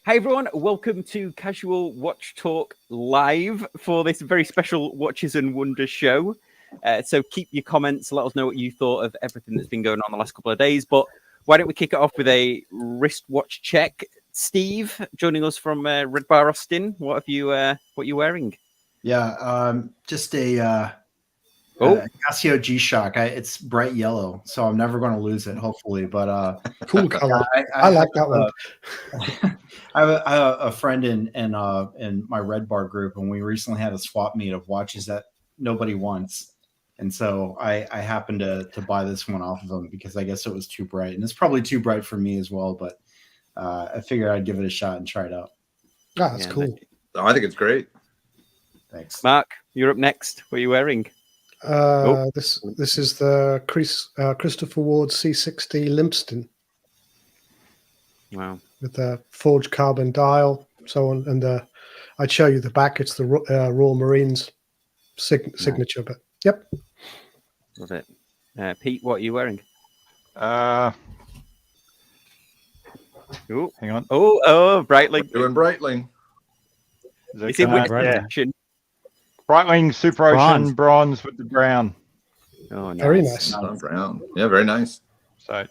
Hi everyone, welcome to Casual Watch Talk Live for this very special Watches and Wonders show. So keep your comments, let us know what you thought of everything that's been going on the last couple of days. But why don't we kick it off with a wristwatch check? Steve, joining us from Red Bar Austin. What are you wearing? Yeah, just a Casio G-Shock. It's bright yellow, so I'm never going to lose it, hopefully. But cool color. I like that one. I have a friend in my Red Bar group, and we recently had a swap meet of watches that nobody wants. And so I happened to buy this one off of him because I guess it was too bright. And it's probably too bright for me as well, but I figured I'd give it a shot and try it out. Oh, that's cool. I think it's great. Thanks. Mark, you're up next. What are you wearing? This is the Christopher Ward C60 Limpston. Wow. With the forged carbon dial, so on. And I'd show you the back. It's the Royal Marines signature, but yep. Love it. Pete, what are you wearing? Hang on. Oh, Breitling. Doing Breitling. Is it which section? Breitling Super Ocean bronze with the brown. Oh, nice. Very nice. Brown. Yeah, very nice. So,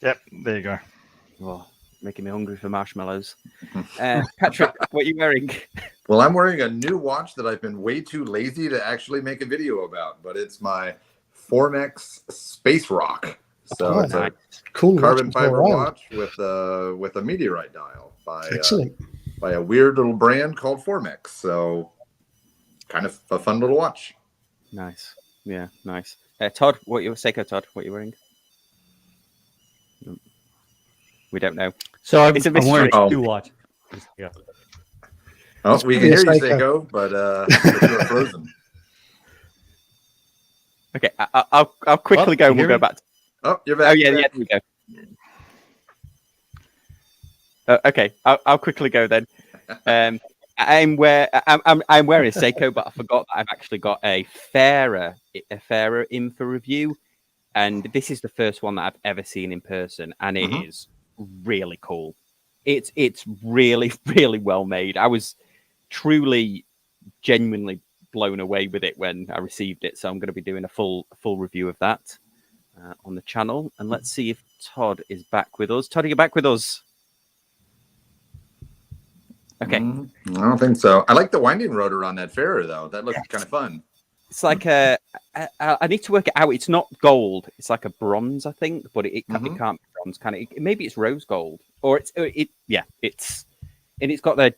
yep, there you go. Oh, making me hungry for marshmallows. Patrick, what are you wearing? Well, I'm wearing a new watch that I've been way too lazy to actually make a video about, but it's my Formex Space Rock. So it's a cool carbon fiber watch with a meteorite dial Excellent. by a weird little brand called Formex. So kind of a fun little watch. Nice. Yeah, nice. Todd, Seiko Todd, what are you wearing? We don't know. So I'm wearing two watches. Yeah. Oh, we can hear you, Seiko, but you're frozen. Okay, I'll quickly go and we'll go back. Oh, you're back. Oh, yeah, there we go. Okay, I'll quickly go then. I'm wearing a Seiko, but I forgot that I've actually got a fairer in for review, and this is the first one that I've ever seen in person, and it is really cool. It's really, really well made. I was truly, genuinely blown away with it when I received it, so I'm going to be doing a full review of that on the channel. And let's see if Todd is back with us. Todd, are you back with us? Okay. I don't think so. I like the winding rotor on that Ferrer, though. That looks kind of fun. It's like I need to work it out. It's not gold. It's like a bronze, I think, but it can't be bronze. Maybe it's rose gold, or it's got the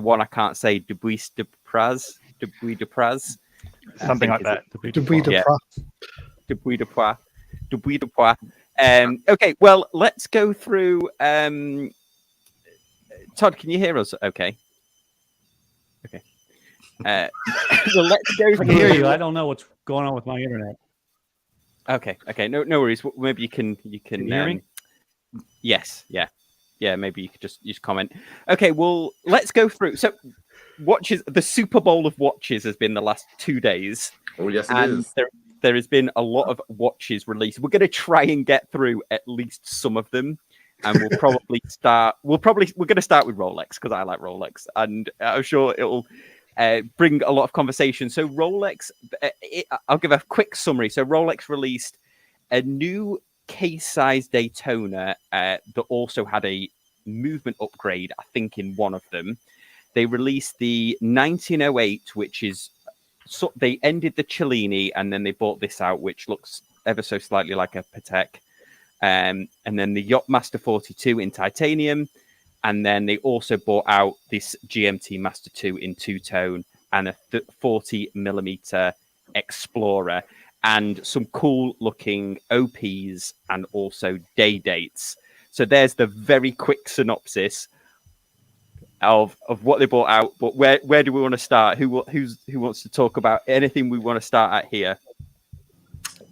one I can't say, Dubuis de Praz, something like that. Dubuis de Poix. Okay, well, let's go through. Todd, can you hear us? Okay. So let's go. I can hear you. I don't know what's going on with my internet. Okay. No worries. Maybe you can hear me? Yes. Yeah. Maybe you could just comment. Okay. Well, let's go through. So, watches. The Super Bowl of watches has been the last 2 days. Oh yes, it is. There has been a lot of watches released. We're going to try and get through at least some of them. And we'll probably start. We're going to start with Rolex because I like Rolex, and I'm sure it'll bring a lot of conversation. So Rolex, I'll give a quick summary. So Rolex released a new case-size Daytona that also had a movement upgrade, I think, in one of them. They released the 1908, which is they ended the Cellini, and then they brought this out, which looks ever so slightly like a Patek. And then the Yachtmaster 42 in titanium. And then they also bought out this GMT Master 2 in two-tone and a 40mm Explorer and some cool-looking OPs and also day dates. So there's the very quick synopsis of what they bought out. But where do we want to start? Who wants to talk about anything we want to start at here?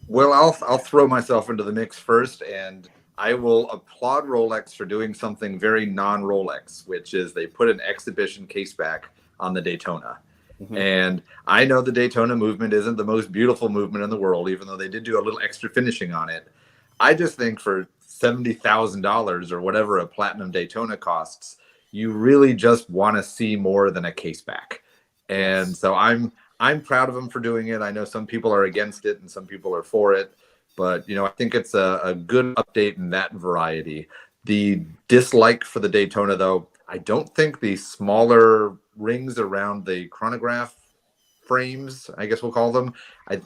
Well, I'll throw myself into the mix first, and I will applaud Rolex for doing something very non-Rolex, which is they put an exhibition case back on the Daytona. And I know the Daytona movement isn't the most beautiful movement in the world, even though they did do a little extra finishing on it. I just think for $70,000 or whatever a platinum Daytona costs, you really just want to see more than a case back. And so I'm proud of them for doing it. I know some people are against it and some people are for it, but I think it's a good update in that variety. The dislike for the Daytona, though, I don't think the smaller rings around the chronograph frames, I guess we'll call them,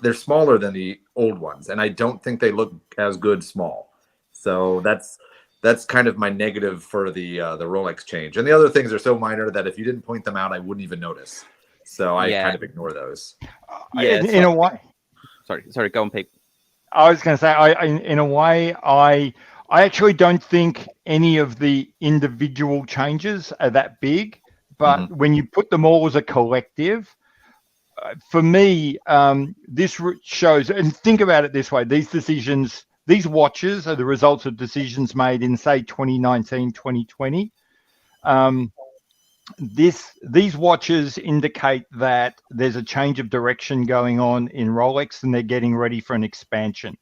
they're smaller than the old ones, and I don't think they look as good small. So that's kind of my negative for the Rolex change. And the other things are so minor that if you didn't point them out, I wouldn't even notice. So I kind of ignore those. Yeah, in a way. Sorry, go on, Pete. I was going to say, in a way, I actually don't think any of the individual changes are that big, but when you put them all as a collective, for me, this shows, and think about it this way, these watches are the results of decisions made in, say, 2019, 2020. These watches indicate that there's a change of direction going on in Rolex and they're getting ready for an expansion.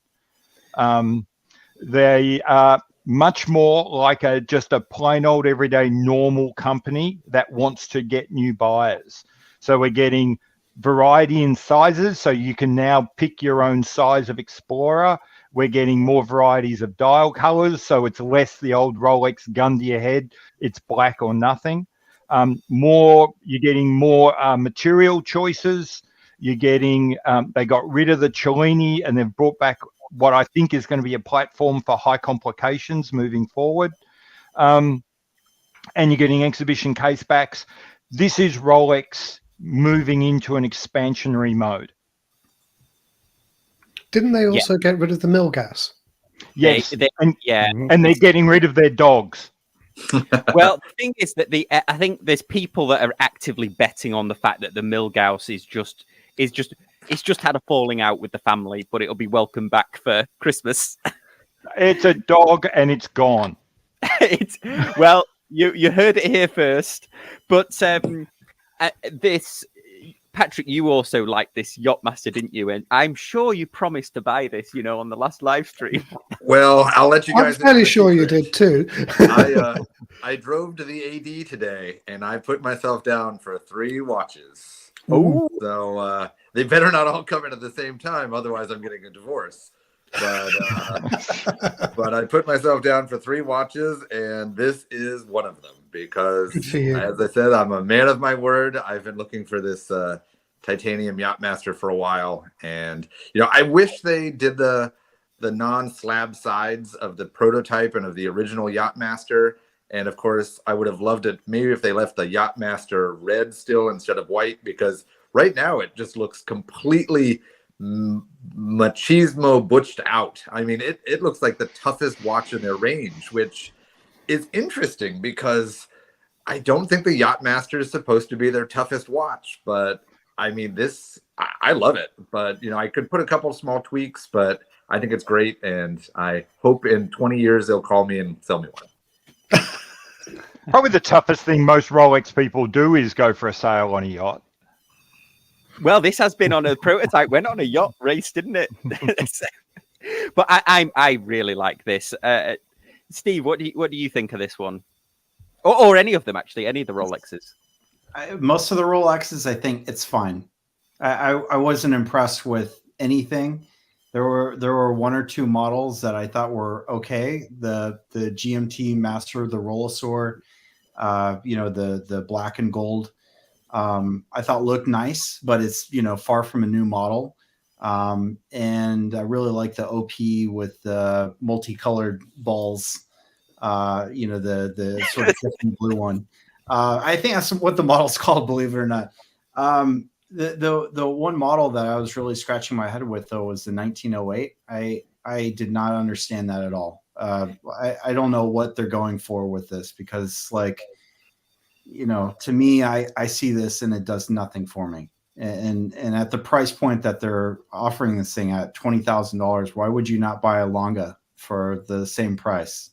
They are much more like just a plain old everyday normal company that wants to get new buyers. So we're getting variety in sizes, so you can now pick your own size of Explorer. We're getting more varieties of dial colors, so it's less the old Rolex gun to your head. It's black or nothing. You're getting more material choices. You're getting, they got rid of the Cellini and they've brought back what I think is going to be a platform for high complications moving forward. And you're getting exhibition case backs. This is Rolex moving into an expansionary mode. Didn't they also get rid of the mill gas? Yes, and they're getting rid of their dogs. Well, the thing is that I think there's people that are actively betting on the fact that the Milgauss is just had a falling out with the family, but it'll be welcome back for Christmas. It's a dog and it's gone. Well, you heard it here first, but this. Patrick, you also like this Yachtmaster, didn't you? And I'm sure you promised to buy this, on the last live stream. Well, I'll let you guys. I'm fairly sure you did too. I drove to the AD today, and I put myself down for 3 watches. Oh, so they better not all come in at the same time, otherwise I'm getting a divorce. But I put myself down for 3 watches, and this is one of them because, as I said, I'm a man of my word. I've been looking for this titanium Yachtmaster for a while, and I wish they did the non-slab sides of the prototype and of the original Yachtmaster. And of course, I would have loved it maybe if they left the Yachtmaster red still instead of white, because right now it just looks completely machismo butched out. I mean, it looks like the toughest watch in their range, which is interesting because I don't think the Yachtmaster is supposed to be their toughest watch. But I mean, I love it. But I could put a couple small tweaks, but I think it's great, and I hope in 20 years they'll call me and sell me one. Probably the toughest thing most Rolex people do is go for a sail on a yacht. Well, this has been on a prototype. Went on a yacht race, didn't it? But I really like this. Steve, what do you think of this one, or any of them actually? Any of the Rolexes? Most of the Rolexes, I think it's fine. I wasn't impressed with anything. There were 1 or 2 models that I thought were okay. The GMT Master, the Rollesaur, the black and gold. I thought looked nice, but it's far from a new model. And I really like the OP with the multicolored balls. The sort of blue one. I think that's what the model's called, believe it or not. The one model that I was really scratching my head with though was the 1908. I did not understand that at all. I don't know what they're going for with this, because to me, I see this and it does nothing for me. And at the price point that they're offering this thing at $20,000, why would you not buy a Longa for the same price?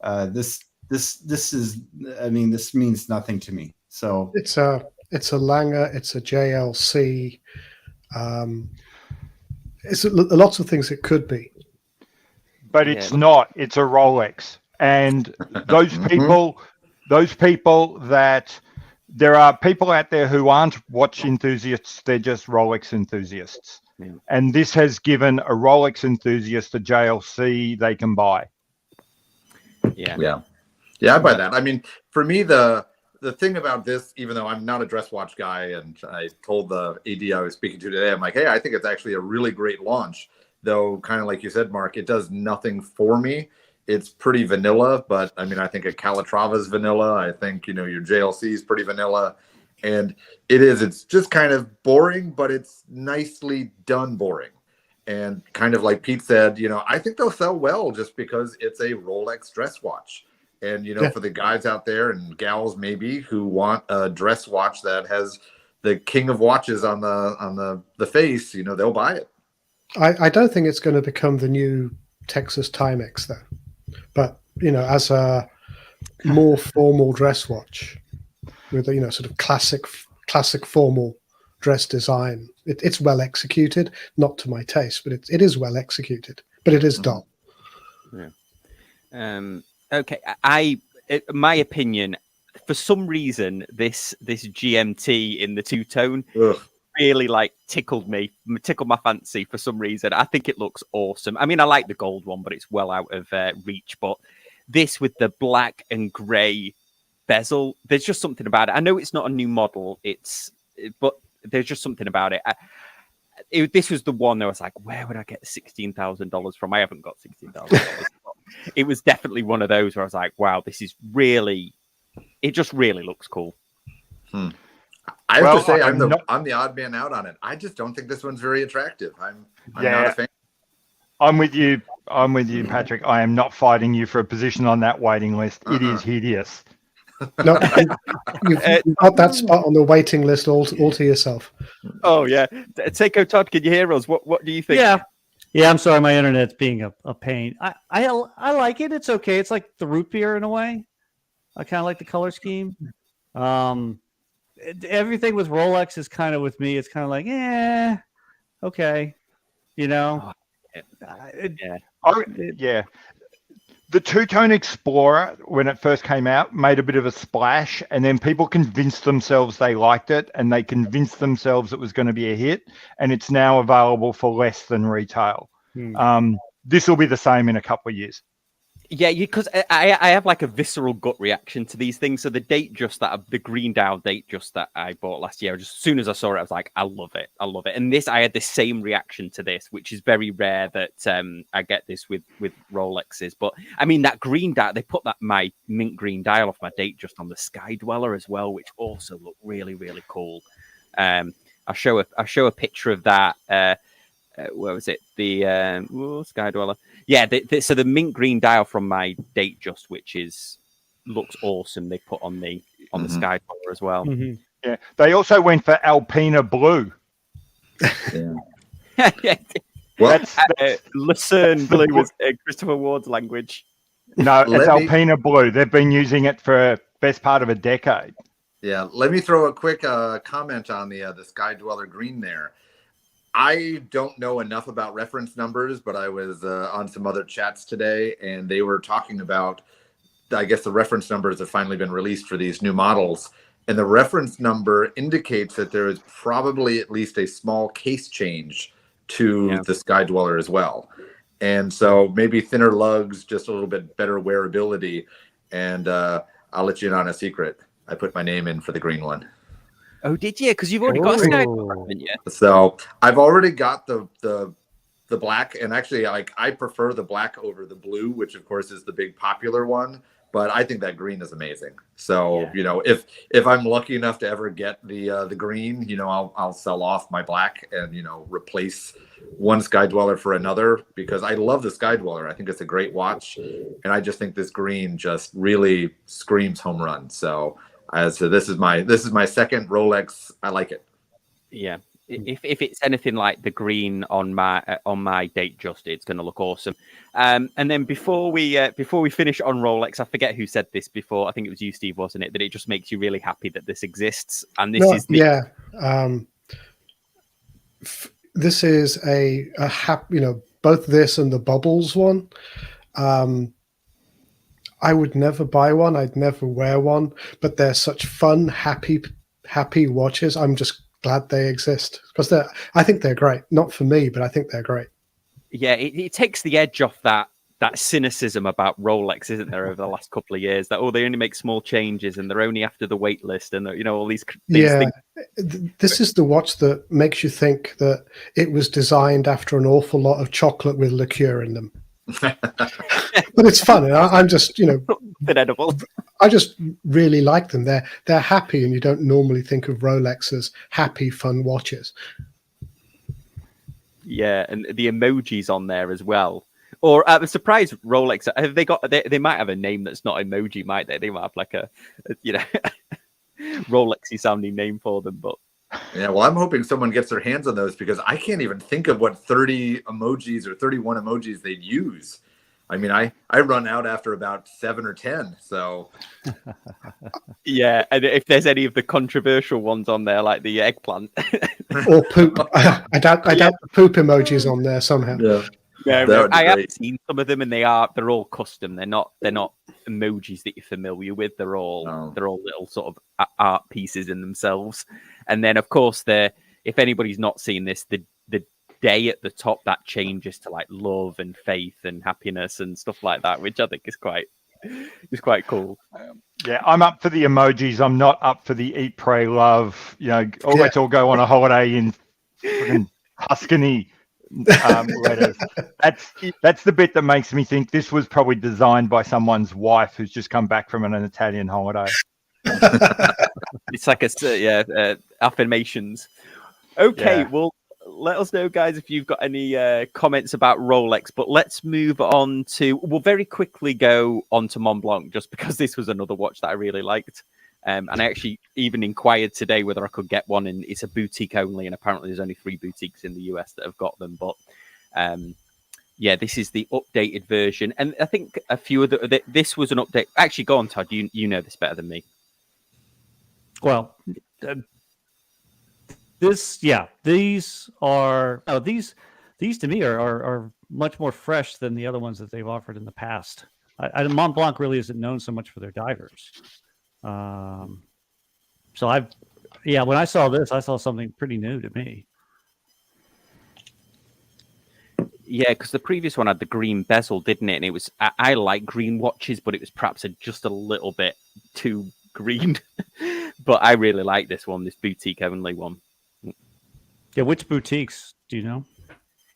This means nothing to me. So it's a Lange, it's a JLC. It's lots of things it could be, but it's not. It's a Rolex, and those people those people that there are people out there who aren't watch enthusiasts, they're just Rolex enthusiasts. Yeah. And this has given a Rolex enthusiast a JLC they can buy. Yeah. I buy that. I mean, for me, the thing about this, even though I'm not a dress watch guy, and I told the AD I was speaking to today, I'm like, hey, I think it's actually a really great launch. Though, kind of like you said, Mark, it does nothing for me. It's pretty vanilla, but I mean, I think a Calatrava is vanilla. I think, your JLC is pretty vanilla. And it's just kind of boring, but it's nicely done boring. And kind of like Pete said, I think they'll sell well just because it's a Rolex dress watch. And, for the guys out there and gals maybe who want a dress watch that has the king of watches on the face, they'll buy it. I don't think it's going to become the new Texas Timex, though. But, as a more formal dress watch with a, sort of classic formal dress design, it's well executed. Not to my taste, but it is well executed. But it is dull. Yeah. Okay. My opinion, for some reason, this GMT in the two-tone really tickled my fancy for some reason. I think it looks awesome. I mean, I like the gold one, but it's well out of reach. But this with the black and grey bezel, there's just something about it. I know it's not a new model, but there's just something about it. This was the one that I was like, where would I get $16,000 from? I haven't got $16,000. It was definitely one of those where I was like, wow, this is really, it just really looks cool. I have to say, I'm the odd man out on it. I just don't think this one's very attractive. I'm not a fan. I'm with you, Patrick. I am not fighting you for a position on that waiting list. It is hideous. No, you've got that spot on the waiting list all to yourself. Oh yeah, Seiko Todd, can you hear us? What do you think? Yeah. I'm sorry, my internet's being a pain. I like it. It's okay. It's like the root beer in a way. I kind of like the color scheme. Everything with Rolex is kind of with me. It's kind of like, okay, The two-tone Explorer, when it first came out, made a bit of a splash, and then people convinced themselves they liked it, and they convinced themselves it was going to be a hit, and it's now available for less than retail. This will be the same in a couple of years. Yeah, because I have like a visceral gut reaction to these things. So the the green dial date just that I bought last year, just as soon as I saw it, I was like, I love it. And this, I had the same reaction to this, which is very rare that I get this with Rolexes. But I mean, that green dial, they put my mint green dial off my date just on the Sky Dweller as well, which also looked really, really cool. I'll show a picture of that. Where was it? The Sky Dweller. Yeah, so the mint green dial from my date just, which looks awesome. They put on the Sky Dweller as well. Mm-hmm. Yeah, they also went for Alpina Blue. Yeah. Well, Lucerne Blue was Christopher Ward's language. No, it's Alpina Blue. They've been using it for best part of a decade. Yeah, let me throw a quick comment on the Sky Dweller green there. I don't know enough about reference numbers, but I was on some other chats today, and they were talking about, I guess the reference numbers have finally been released for these new models. And the reference number indicates that there is probably at least a small case change to the Sky Dweller as well. And so maybe thinner lugs, just a little bit better wearability. And I'll let you in on a secret. I put my name in for the green one. Oh, did you? Because you've already got a Sky Dweller, haven't you? So I've already got the black, and actually, I prefer the black over the blue, which of course is the big popular one. But I think that green is amazing. So if I'm lucky enough to ever get the green, I'll sell off my black and replace one Sky Dweller for another, because I love the Sky Dweller. I think it's a great watch, and I just think this green just really screams home run. So. So this is my second Rolex. I like it. Yeah, if it's anything like the green on my date just, it's going to look awesome. And then before we finish on Rolex, I forget who said this before. I think it was you, Steve, wasn't it? That it just makes you really happy that this exists. And this is this is a happy, both this and the Bubbles one. I would never buy one. I'd never wear one. But they're such fun, happy watches. I'm just glad they exist because I think they're great. Not for me, but I think they're great. Yeah, it takes the edge off that cynicism about Rolex, isn't there, over the last couple of years? That they only make small changes and they're only after the wait list, and all these things. This is the watch that makes you think that it was designed after an awful lot of chocolate with liqueur in them. But it's fun. And I'm just, edible. I just really like them. They're happy, and you don't normally think of Rolex as happy, fun watches. Yeah, and the emojis on there as well. Or I'm surprised Rolex have they got? They might have a name that's not emoji, might they? They might have like a Rolexy sounding name for them, but. Yeah, well, I'm hoping someone gets their hands on those because I can't even think of what 30 emojis or 31 emojis they'd use. I mean, I run out after about 7 or 10. So, yeah, and if there's any of the controversial ones on there, like the eggplant or poop, I doubt the poop emojis on there somehow. Yeah. No, I have seen some of them, and they're all custom. They're not emojis that you're familiar with. They're all little sort of art pieces in themselves. And then, of course, if anybody's not seen this, the day at the top that changes to like love and faith and happiness and stuff like that, which I think is quite cool. Yeah, I'm up for the emojis. I'm not up for the eat, pray, love. Let's all go on a holiday in fucking Tuscany. Letters. That's the bit that makes me think this was probably designed by someone's wife who's just come back from an Italian holiday. It's like affirmations. Okay, Yeah. Well, let us know, guys, if you've got any comments about Rolex. But let's move on to. We'll very quickly go on to Mont Blanc, just because this was another watch that I really liked. And I actually even inquired today whether I could get one, and it's a boutique only, and apparently there's only 3 boutiques in the US that have got them. But this is the updated version, and I think a few of this was an update. Actually, go on, Todd. You know this better than me. Well, these to me are much more fresh than the other ones that they've offered in the past. Mont Blanc really isn't known so much for their divers. When I saw this, I saw something pretty new to me. Yeah, because the previous one had the green bezel, didn't it? And it was I like green watches, but it was perhaps just a little bit too green. But I really like this one, this boutique only one. Yeah, which boutiques do you know?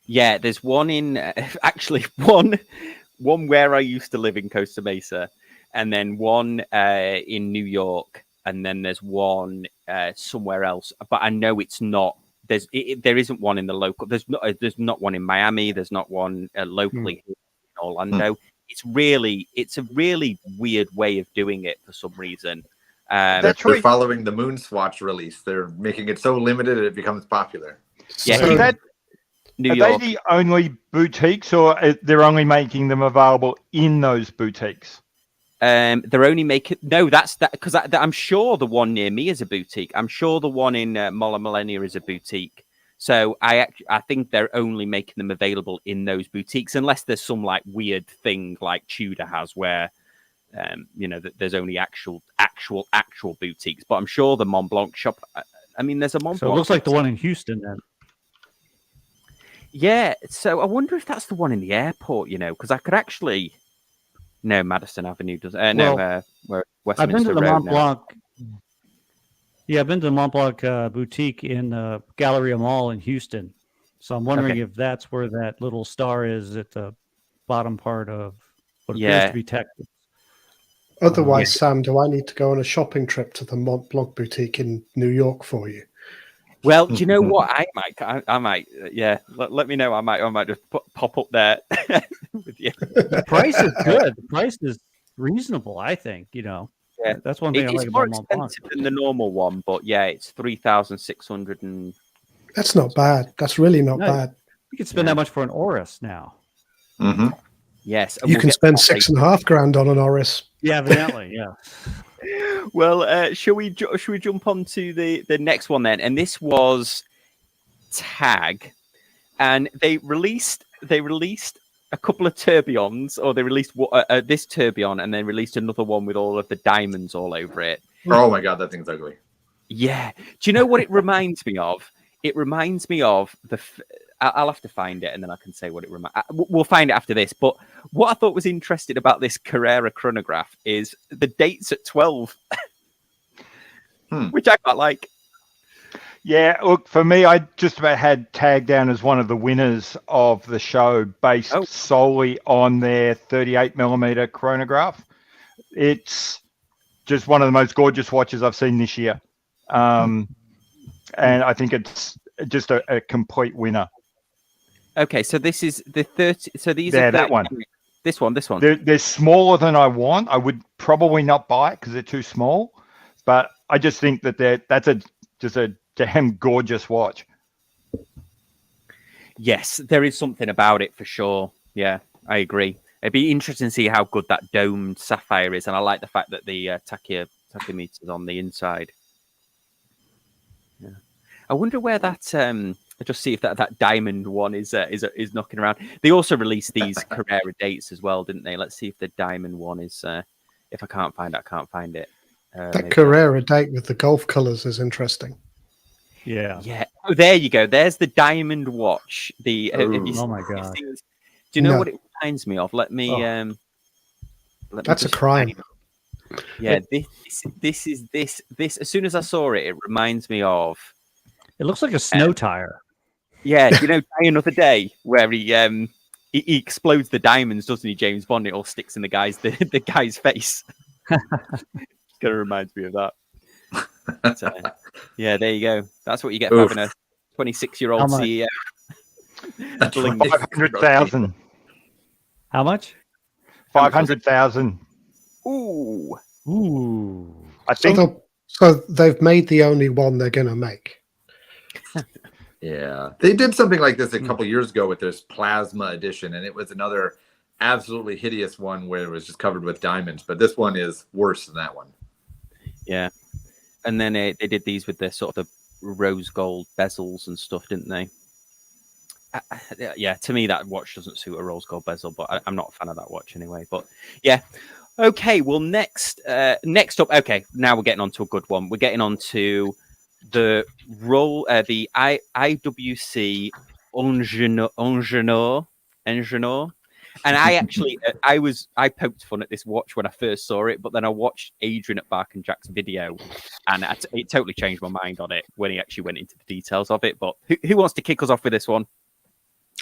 Yeah, there's one in one where I used to live in Costa Mesa, and then one in New York, and then there's one somewhere else. But I know it's not. There isn't one in the local. There's not one in Miami. There's not one locally here in Orlando. It's a really weird way of doing it for some reason. They're following the Moonswatch release. They're making it so limited it becomes popular. Yeah, So are York. they the only boutiques, or they're only making them available in those boutiques? They're only making that's because I'm sure the one near me is a boutique. I'm sure the one in Mola Millennia is a boutique. So I think they're only making them available in those boutiques, unless there's some like weird thing like Tudor has where. There's only actual boutiques, but I'm sure the Mont Blanc shop. I mean, there's a Mont Blanc. So it looks like the one in Houston then. Yeah. So I wonder if that's the one in the airport. Because I could actually. No, Madison Avenue does. Where Westminster I've been to the Road Mont now. Blanc. Yeah, I've been to the Mont Blanc boutique in Galleria Mall in Houston. So I'm wondering if that's where that little star is at the bottom part of what appears to be Texas. Otherwise, Sam, do I need to go on a shopping trip to the Mont Blanc boutique in New York for you? Well, do you know what? I might. Yeah, let me know. I might just pop up there with you. The price is good. The price is reasonable, I think. Yeah, that's one thing I it's like more about Mont Blanc. expensive than the normal one, but yeah, it's 3,600 and. That's not bad. That's really not bad. You can spend that much for an Oris now. Mm-hmm. Yes, You can spend $6,500 on an Oris. Yeah, evidently, yeah. Well, shall we jump on to the next one then? And this was Tag, and they released a couple of tourbillons, or they released this tourbillon and then released another one with all of the diamonds all over it. Oh my god, that thing's ugly. Yeah. Do you know what it reminds me of? It reminds me of I'll have to find it and then I can say what it reminds. We'll find it after this. But what I thought was interesting about this Carrera chronograph is the dates at 12, which I quite like. Yeah, look, for me, I just about had tagged down as one of the winners of the show based solely on their 38mm chronograph. It's just one of the most gorgeous watches I've seen this year. And I think it's just a complete winner. Okay, so this is the 30. So these are 30, that one. This one. They're smaller than I want. I would probably not buy it because they're too small. But I just think that that's just a damn gorgeous watch. Yes, there is something about it for sure. Yeah, I agree. It'd be interesting to see how good that domed sapphire is, and I like the fact that the tachymeter is on the inside. Yeah, I wonder where that. I'll just see if that diamond one is knocking around. They also released these Carrera dates as well, didn't they? Let's see if the diamond one is. If I can't find it, I can't find it. That Carrera date with the golf colours is interesting. Yeah. Oh, there you go. There's the diamond watch. Oh my god! Do you know what it reminds me of? Let me. That's a crime. Yeah. This is this. As soon as I saw it, it reminds me of. It looks like a snow tire. Yeah. You know, Die Another Day, where he explodes the diamonds, doesn't he? James Bond. It all sticks in the guy's face. Kind of reminds me of that. But, yeah, there you go. That's what you get for having a 26-year-old CEO. 500,000. How much? 500,000. Ooh. I think so. They've made the only one they're going to make. Yeah, they did something like this a couple years ago with this plasma edition, and it was another absolutely hideous one where it was just covered with diamonds. But this one is worse than that one. Yeah. And then they did these with the sort of rose gold bezels and stuff, didn't they? Yeah, to me that watch doesn't suit a rose gold bezel, but I'm not a fan of that watch anyway. But yeah, okay. Well, next up. Okay, now we're getting on to a good one. We're getting on to the IWC Ingenieur. And I actually, I poked fun at this watch when I first saw it, but then I watched Adrian at Bark and Jack's video, and it totally changed my mind on it when he actually went into the details of it. But who wants to kick us off with this one?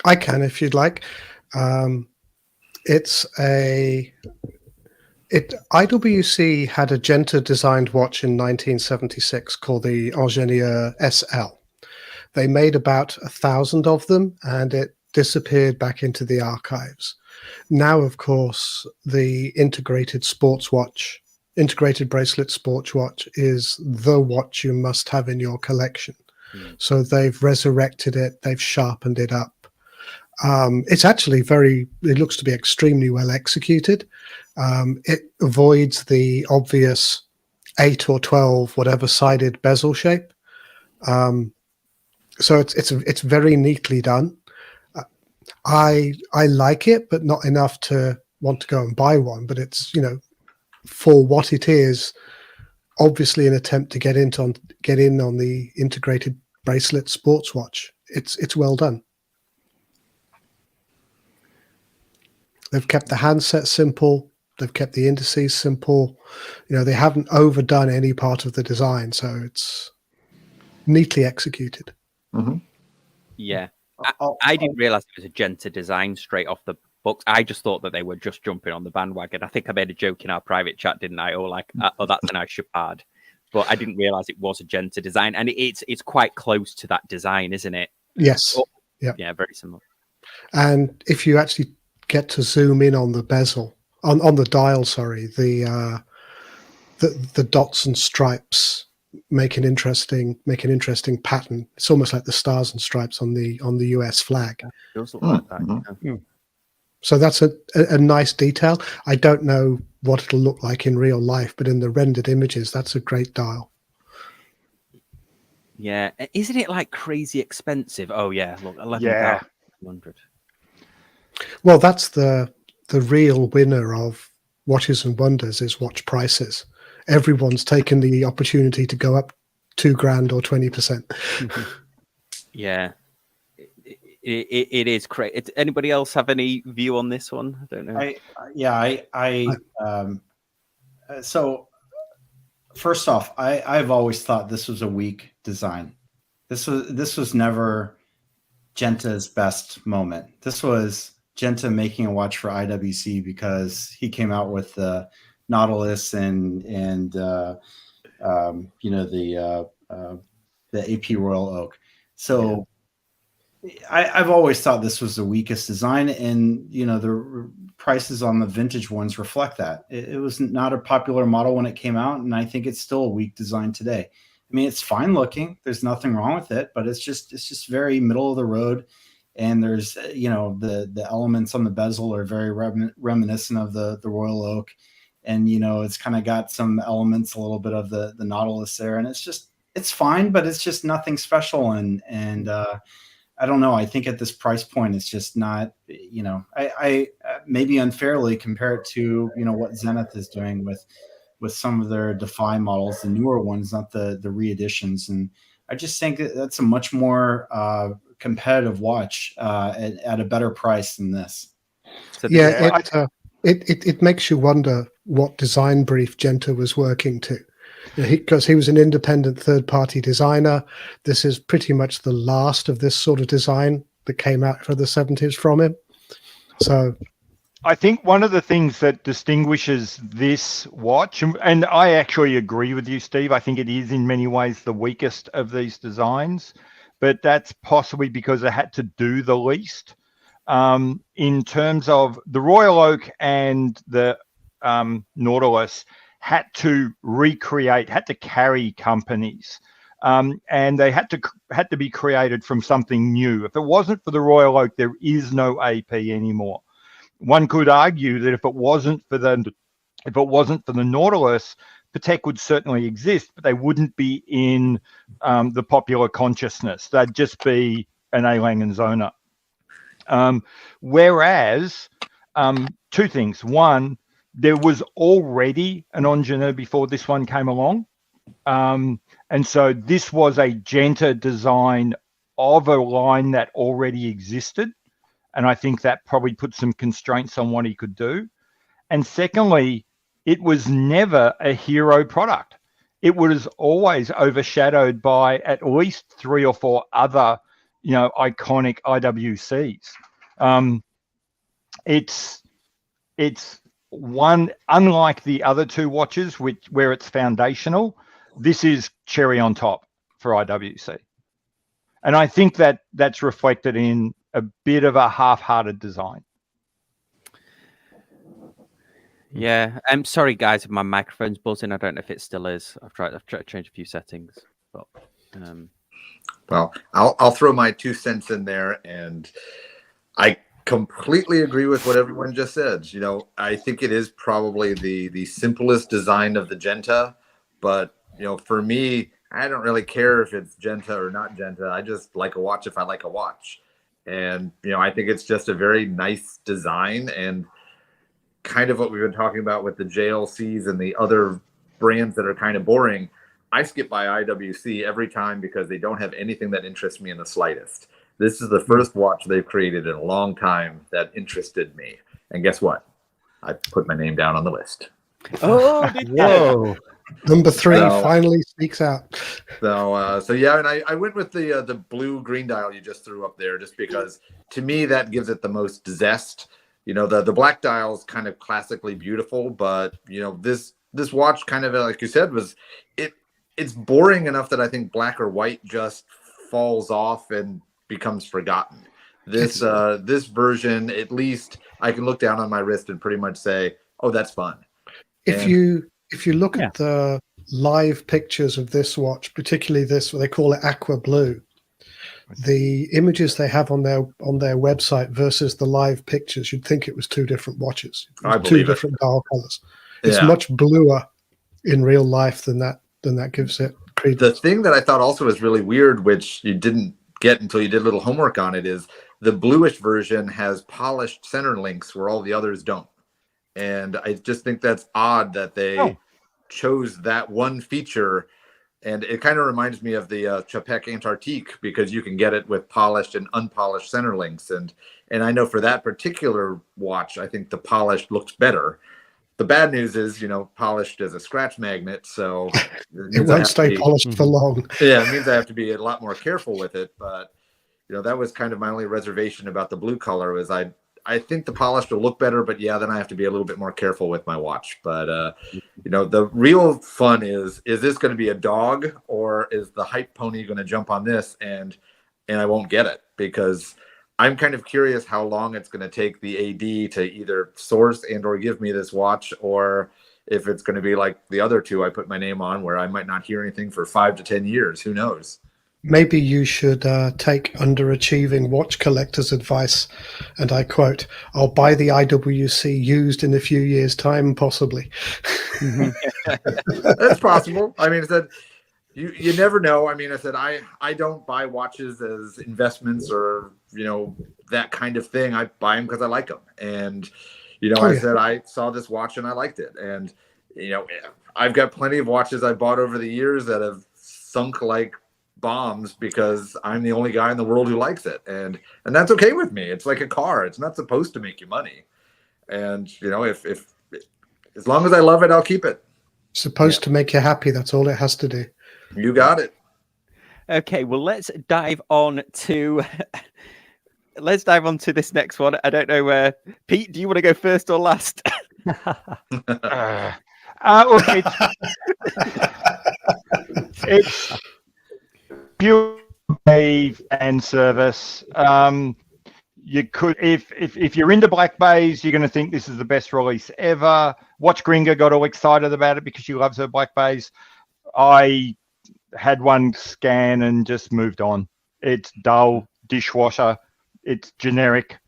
I can, if you'd like. IWC had a Genta designed watch in 1976 called the Ingenieur SL. They made about 1,000 of them, and it disappeared back into the archives. Now, of course, the integrated bracelet sports watch is the watch you must have in your collection. So they've resurrected it, they've sharpened it up. It's actually it looks to be extremely well executed. It avoids the obvious 8 or 12 whatever sided bezel shape. So it's very neatly done. I like it, but not enough to want to go and buy one. But it's, for what it is, obviously an attempt to get in on the integrated bracelet sports watch. It's well done. They've kept the handset simple. They've kept the indices simple. They haven't overdone any part of the design, so it's neatly executed. Mm-hmm. Yeah. I didn't realize it was a Genta design straight off the books. I just thought that they were just jumping on the bandwagon. I think I made a joke in our private chat, didn't I? Or like, oh, that's a nice chapad. But I didn't realize it was a Genta design. And it's quite close to that design, isn't it? Yes. Oh, yeah, very similar. And if you actually get to zoom in on the bezel, on the dial, sorry, the dots and stripes make an interesting pattern. It's almost like the stars and stripes on the US flag. It does look like that. Yeah. So that's a nice detail. I don't know what it'll look like in real life, but in the rendered images, that's a great dial. Yeah, isn't it like crazy expensive? Oh yeah, look, 11,100. Well, that's the real winner of Watches and Wonders is watch prices. Everyone's taken the opportunity to go up $2,000 or 20%. Yeah, it is crazy. Anybody else have any view on this one? I don't know. So first off, I've always thought this was a weak design. This was never Genta's best moment. This was Genta making a watch for IWC because he came out with the Nautilus and the AP Royal Oak. So I've always thought this was the weakest design, and the prices on the vintage ones reflect that. It was not a popular model when it came out, and I think it's still a weak design today. I mean, it's fine looking. There's nothing wrong with it, but it's just very middle of the road. And there's the elements on the bezel are very reminiscent of the Royal Oak, and it's kind of got some elements, a little bit of the Nautilus there, and it's fine, but it's just nothing special. And I don't know. I think at this price point, it's just not. I maybe unfairly compare it to what Zenith is doing with some of their Defy models, the newer ones, not the re-editions. And I just think that's a much more competitive watch at a better price than this. So it makes you wonder what design brief Genta was working to, because he was an independent third-party designer. This is pretty much the last of this sort of design that came out for the 70s from him. So I think one of the things that distinguishes this watch, and I actually agree with you, Steve, I think it is in many ways the weakest of these designs, but that's possibly because it had to do the least. In terms of the Royal Oak and the Nautilus had to carry companies, and they had to be created from something new. If it wasn't for the Royal Oak, there is no AP anymore. One could argue that if it wasn't for the Nautilus, Patek would certainly exist, but they wouldn't be in the popular consciousness. They'd just be an A-Lang and Zona. Whereas, two things. One, there was already an Ingenieur before this one came along. And so this was a Genta design of a line that already existed. And I think that probably put some constraints on what he could do. And secondly, it was never a hero product. It was always overshadowed by at least 3 or 4 other, iconic IWCs. It's one, unlike the other two watches, where it's foundational, this is cherry on top for IWC. And I think that's reflected in a bit of a half-hearted design. Yeah, I'm sorry, guys, if my microphone's buzzing. I don't know if it still is. I've tried to change a few settings, but well, I'll throw my 2 cents in there, and I completely agree with what everyone just said. I think it is probably the simplest design of the Genta, but for me, I don't really care if it's Genta or not Genta. I just like a watch if I like a watch. And, I think it's just a very nice design, and kind of what we've been talking about with the JLCs and the other brands that are kind of boring. I skip by IWC every time because they don't have anything that interests me in the slightest. This is the first watch they've created in a long time that interested me. And guess what? I put my name down on the list. Oh, whoa. Number 3 finally speaks out. So yeah, and I went with the blue green dial you just threw up there, just because to me that gives it the most zest. The black dial is kind of classically beautiful, but this watch kind of, like you said, it's boring enough that I think black or white just falls off and becomes forgotten. This version, at least I can look down on my wrist and pretty much say, oh, that's fun. If you look at the live pictures of this watch, particularly this, what they call it aqua blue, the images they have on their website versus the live pictures, you'd think it was 2 different watches. Two different dial colors. It's much bluer in real life than that gives it credence. The thing that I thought also was really weird, which you didn't get until you did a little homework on it, is the bluish version has polished center links where all the others don't. And I just think that's odd that they chose that one feature. And it kind of reminds me of the Chapek Antarctique, because you can get it with polished and unpolished center links. And I know for that particular watch, I think the polished looks better. The bad news is, polished is a scratch magnet, so it won't stay polished for long. Yeah, it means I have to be a lot more careful with it. But that was kind of my only reservation about the blue color, was I think the polished will look better, but then I have to be a little bit more careful with my watch. But the real fun is this going to be a dog, or is the hype pony going to jump on this and I won't get it? Because I'm kind of curious how long it's going to take the AD to either source and or give me this watch, or if it's going to be like the other two I put my name on, where I might not hear anything for 5 to 10 years. Who knows? Maybe you should take underachieving watch collectors' advice, and I quote, "I'll buy the IWC used in a few years' time, possibly." That's possible. I mean, I said, you never know. I mean, I said, I don't buy watches as investments or, that kind of thing. I buy them because I like them. And, I said, I saw this watch and I liked it. And, I've got plenty of watches I bought over the years that have sunk like bombs because I'm the only guy in the world who likes it. And that's okay with me. It's like a car. It's not supposed to make you money. And, if as long as I love it, I'll keep it. Supposed to make you happy. That's all it has to do. You got it. Okay, well, let's dive on to this next one. I don't know, Pete, do you want to go first or last? Okay. It's pure wave and service. You could, if you're into black bays, you're going to think this is the best release ever. Watch Gringa got all excited about it because she loves her black bays. I had one scan and just moved on. It's dull, dishwasher. It's generic.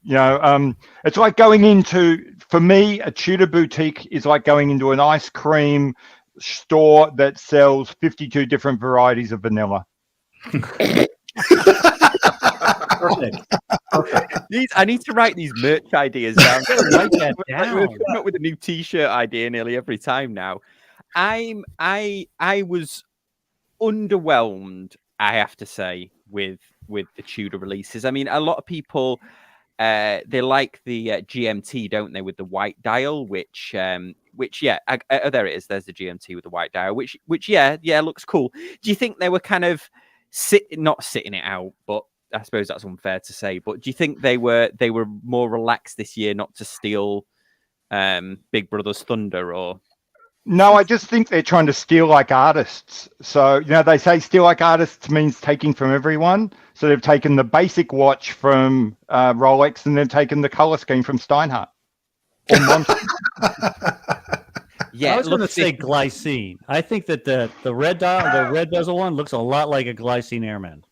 It's like going into, for me, a Tudor boutique is like going into an ice cream store that sells 52 different varieties of vanilla. Perfect. I need to write these merch ideas down. Write that down. We're coming up with a new T-shirt idea nearly every time now. I was underwhelmed, I have to say, with the Tudor releases. I mean, a lot of people they like the GMT, don't they, with the white dial, which there it is. There's the GMT with the white dial, which looks cool. Do you think they were kind of not sitting it out, but I suppose that's unfair to say, but do you think they were more relaxed this year not to steal Big Brother's thunder? Or no, I just think they're trying to steal like artists. So, they say steal like artists means taking from everyone. So they've taken the basic watch from Rolex, and they've taken the color scheme from Steinhardt. Or Yeah, I was going to say glycine. I think that the red dial, the red bezel one, looks a lot like a glycine Airman.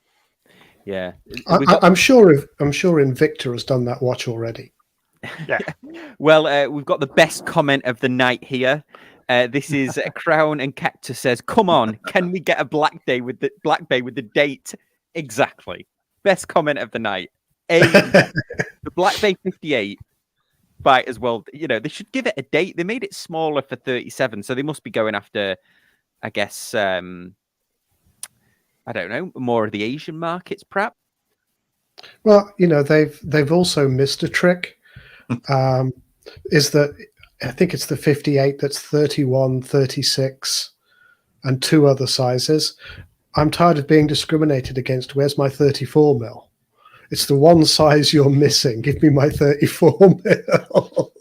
Yeah, I'm sure Invicta has done that watch already. Yeah. Well, we've got the best comment of the night here. This is Crown and Cactus says, "Come on, can we get a Black Bay with the date?" Exactly. Best comment of the night. The Black Bay 58 bite as well. They should give it a date. They made it smaller for 37, so they must be going after, I guess, I don't know, more of the Asian markets, perhaps. Well, they've also missed a trick. Is that I think it's the 58 that's 31, 36, and 2 other sizes. I'm tired of being discriminated against. Where's my 34 mil? It's the one size you're missing. Give me my 34 mil.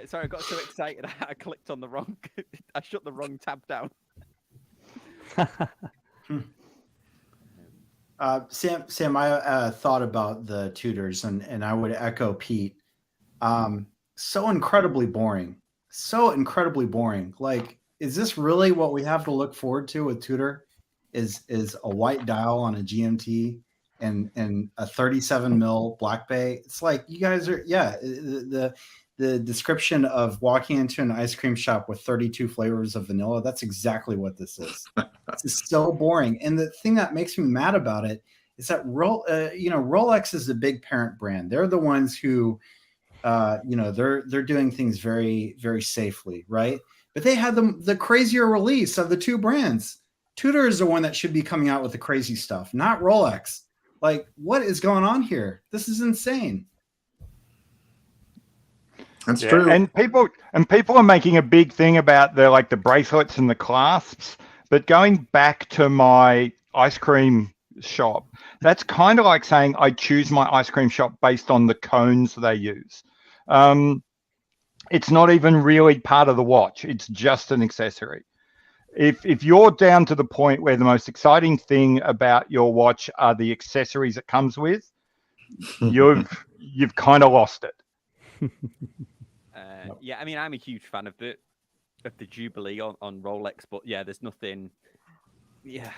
Sorry, I got so excited. I clicked on the wrong. I shut the wrong tab down. Sam, I thought about the Tudors, and I would echo Pete. So incredibly boring. Like, is this really what we have to look forward to with Tudor? Is a white dial on a GMT and a 37 mil Black Bay? It's like, you guys are, the description of walking into an ice cream shop with 32 flavors of vanilla. That's exactly what this is. This is so boring. And the thing that makes me mad about it is that Rolex is a big parent brand. They're the ones who, they're doing things very, very safely, right? But they had the crazier release of the two brands. Tudor is the one that should be coming out with the crazy stuff, not Rolex. Like, what is going on here? This is insane. That's true. And people are making a big thing about the bracelets and the clasps. But going back to my ice cream shop, that's kind of like saying I choose my ice cream shop based on the cones they use. It's not even really part of the watch. It's just an accessory. If you're down to the point where the most exciting thing about your watch are the accessories it comes with, you've kind of lost it. Yeah, I mean, I'm a huge fan of the Jubilee on Rolex, but yeah, there's nothing. Yeah.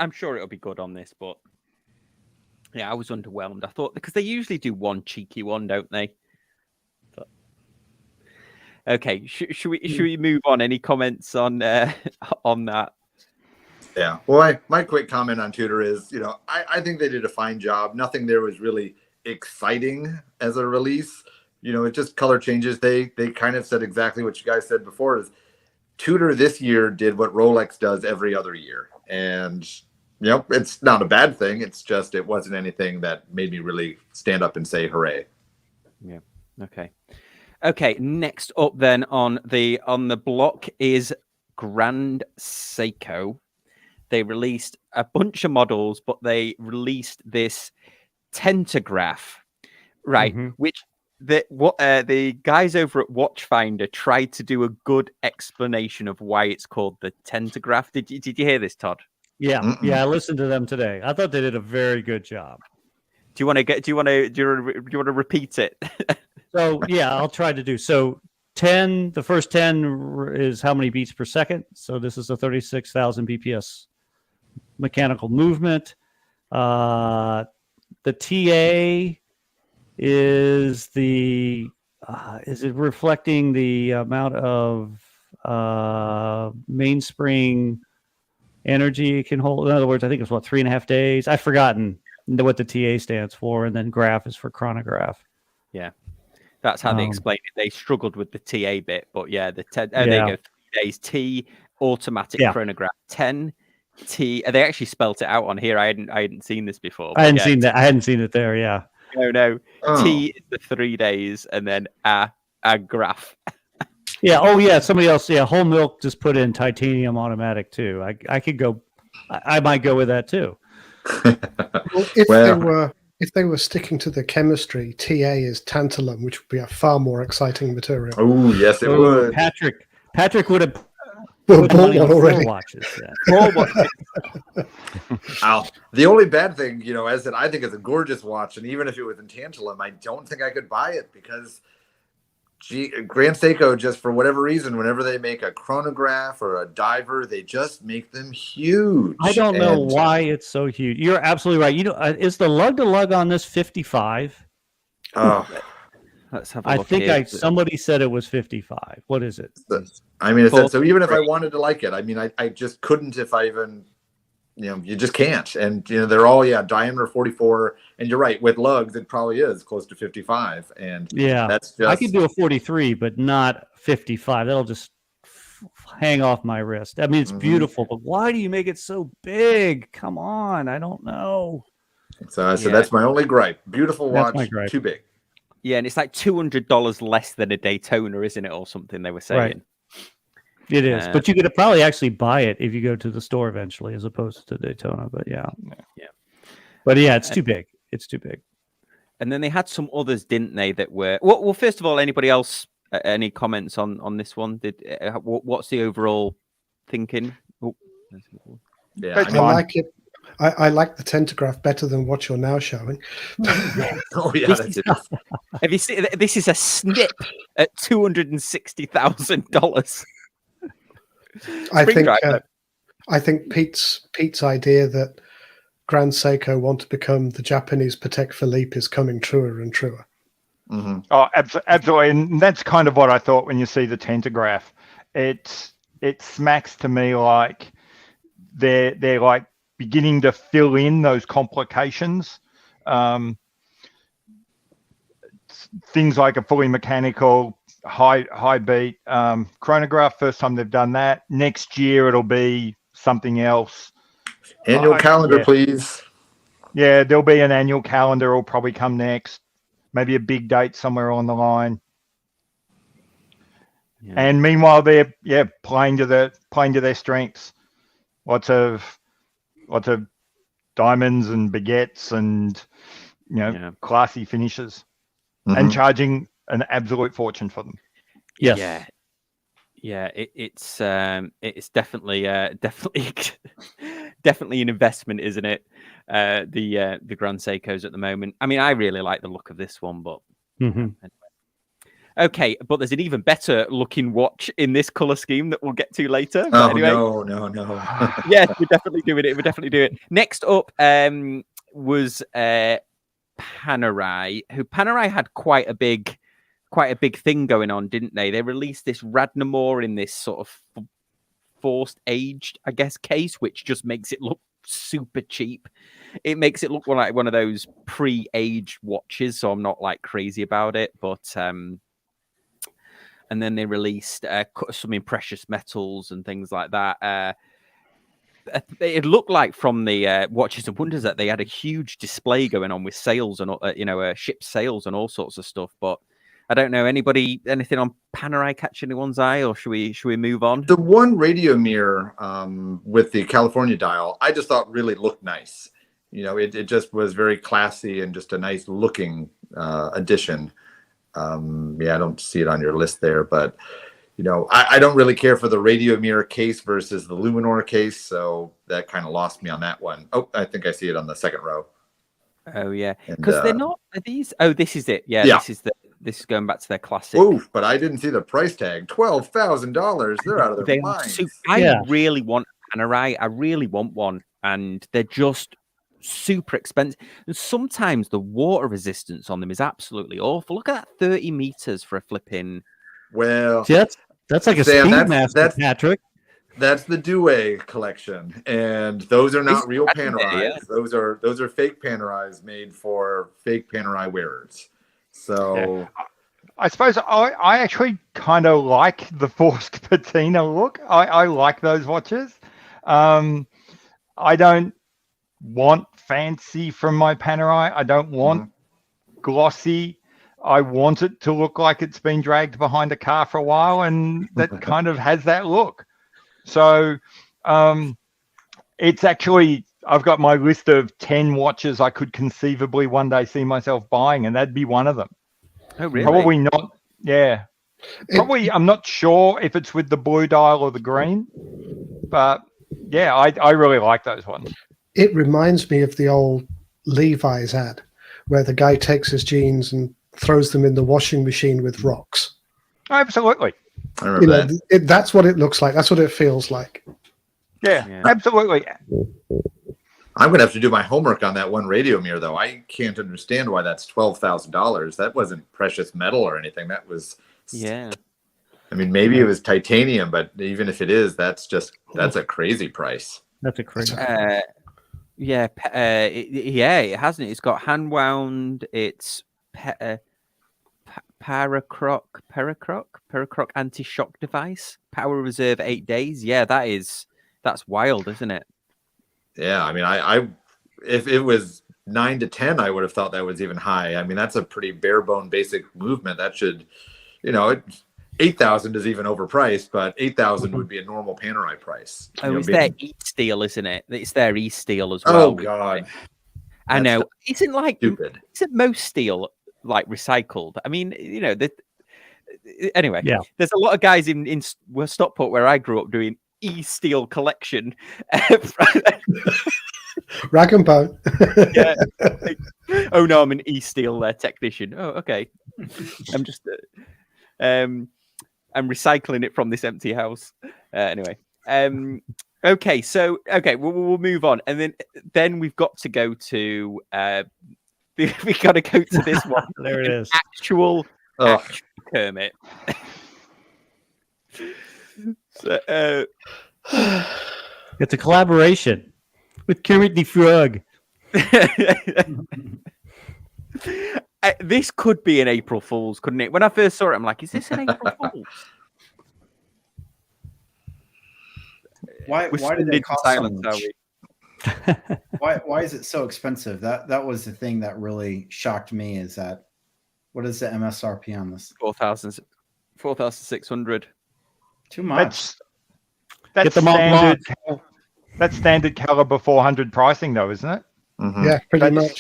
I'm sure it'll be good on this, but yeah, I was underwhelmed. I thought because they usually do one cheeky one, don't they? But... Okay, should we move on? Any comments on that? Yeah. Well, my quick comment on Tudor is, I think they did a fine job. Nothing there was really exciting as a release. It just color changes. They kind of said exactly what you guys said before. Is Tudor this year did what Rolex does every other year, and it's not a bad thing. It's just it wasn't anything that made me really stand up and say hooray. Yeah. Okay. Next up, then on the block is Grand Seiko. They released a bunch of models, but they released this Tentograph, right? Mm-hmm. Which the guys over at Watchfinder tried to do a good explanation of why it's called the Tentograph. Did you hear this, Todd? Yeah, I listened to them today. I thought they did a very good job. Do you want to repeat it? So yeah, I'll try to do. So 10, the first 10 is how many beats per second. So this is a 36,000 BPS mechanical movement. The TA is is it reflecting the amount of mainspring energy it can hold? In other words, I think it's 3.5 days. I've forgotten what the TA stands for, and then graph is for chronograph. Yeah, that's how they explained it. They struggled with the TA bit, but yeah, there you go. 3 days T automatic chronograph 10 T. They actually spelt it out on here. I hadn't seen this before. I hadn't seen that. I hadn't seen it there. Yeah. No. Oh. T is the 3 days, and then a graph. Yeah. Oh, yeah. Somebody else. Yeah. Whole Milk just put in titanium automatic too. I could go. I might go with that too. Well, if they were sticking to the chemistry, TA is tantalum, which would be a far more exciting material. Oh, yes, it would. Patrick would have bought one already. Watches. The only bad thing, is that I think it's a gorgeous watch, and even if it was in tantalum, I don't think I could buy it because Grand Seiko, just for whatever reason, whenever they make a chronograph or a diver, they just make them huge. I don't know why it's so huge. You're absolutely right. Is the lug-to-lug on this 55? Oh, let's have a look. I think somebody said it was 55. What is it? I mean, so even if I wanted to like it, I mean, I just couldn't if I even, you just can't. And, they're all, diameter 44. And you're right, with lugs, it probably is close to 55. And that's just... I could do a 43, but not 55. That'll just hang off my wrist. I mean, it's beautiful, but why do you make it so big? Come on. I don't know. So that's my only gripe. Beautiful watch, too big. Yeah, and it's like $200 less than a Daytona, isn't it, or something they were saying? Right. It is, but you could probably actually buy it if you go to the store eventually, as opposed to Daytona. But yeah. But yeah, it's too big. It's too big. And then they had some others, didn't they? That were well. First of all, anybody else? Any comments on this one? What's the overall thinking? I like it. I like the Tentograph better than what you're now showing. Oh yeah, that's it. Have you seen? This is a snip at $260,000. I think Pete's idea that Grand Seiko want to become the Japanese Patek Philippe is coming truer and truer. Mm-hmm. Oh, absolutely, and that's kind of what I thought when you see the Tentograph. It smacks to me like they're like beginning to fill in those complications. Things like a fully mechanical high beat chronograph. First time they've done that. Next year it'll be something else. Annual calendar, yeah. please. Yeah, there'll be an annual calendar. Will probably come next. Maybe a big date somewhere on the line. Yeah. And meanwhile, they're playing to their strengths. Lots of diamonds and baguettes and classy finishes, and charging an absolute fortune for them. Yes. Yeah, it's definitely definitely an investment, isn't it? The Grand Seikos at the moment. I mean, I really like the look of this one, but anyway. Okay, but there's an even better looking watch in this color scheme that we'll get to later. But anyway, no. Yes, we're definitely doing it. We're definitely doing it. Next up was Panerai, who Panerai had quite a big thing going on, didn't they? They released this Radnamore in this sort of forced aged, I guess, case, which just makes it look super cheap. It makes it look like one of those pre-aged watches, so I'm not like crazy about it. But and then they released some in precious metals and things like that. It looked like from the Watches and Wonders that they had a huge display going on with sales and ship sales and all sorts of stuff. But I don't know, anything on Panerai catch anyone's eye, or should we move on? The one radio mirror with the California dial, I just thought really looked nice. It just was very classy and just a nice looking addition. I don't see it on your list there, but I don't really care for the radio mirror case versus the Luminor case, so that kind of lost me on that one. Oh, I think I see it on the second row. Oh yeah, because they're not. Are these? Oh, this is it. Yeah. This is going back to their classic. Oof, but I didn't see the price tag. $12,000. They're out of their minds. I really want Panerai. I really want one, and they're just super expensive. And sometimes the water resistance on them is absolutely awful. Look at that, 30 meters for a flipping. Well, see, that's like a Speedmaster, Patrick. That's the Due collection, and those are not real Panerais. Yeah. Those are fake Panerais made for fake Panerai wearers. So, I suppose I actually kind of like the forced patina look. I like those watches. I don't want fancy from my Panerai. I don't want glossy. I want it to look like it's been dragged behind a car for a while, and that kind of has that look. So it's actually, I've got my list of 10 watches I could conceivably one day see myself buying, and that'd be one of them. Oh, really? Probably not. Yeah. Probably, I'm not sure if it's with the blue dial or the green, but yeah, I really like those ones. It reminds me of the old Levi's ad where the guy takes his jeans and throws them in the washing machine with rocks. Absolutely. I remember that. That's what it looks like. That's what it feels like. Yeah. Absolutely. I'm going to have to do my homework on that one radio mirror, though. I can't understand why that's $12,000. That wasn't precious metal or anything. That was... Yeah. I mean, maybe it was titanium, but even if it is, that's a crazy price. That's a crazy. It hasn't. It's got hand wound. It's Paracroc anti-shock device. Power reserve 8 days. Yeah, that's wild, isn't it? Yeah, I mean, I if it was 9 to 10, I would have thought that was even high. I mean, that's a pretty bare bone basic movement. That should, 8,000 is even overpriced, but 8,000 would be a normal Panerai price. Oh, it's their E-steel, isn't it? It's their E-steel as well. Oh God, I know. Isn't stupid. Isn't most steel like recycled? I mean, anyway. Yeah. There's a lot of guys in Stockport where I grew up doing E-steel collection. Rag and bone. Yeah. Oh no, I'm an E-steel technician. Oh, okay. I'm just I'm recycling it from this empty house. Anyway. Okay, we'll move on, and then we've got to go to we got to go to this one. There it is. Actual Kermit. It's a collaboration. With Kermit the Frog. This could be an April Fool's, couldn't it? When I first saw it, I'm like, is this an April Fool's? Why did they cost so silence, much? Why is it so expensive? That was the thing that really shocked me. Is that what is the MSRP on this? 4,600. Too much. That's Get the Mont standard. That's standard caliber 400 pricing, though, isn't it? Mhm. Yeah, pretty much.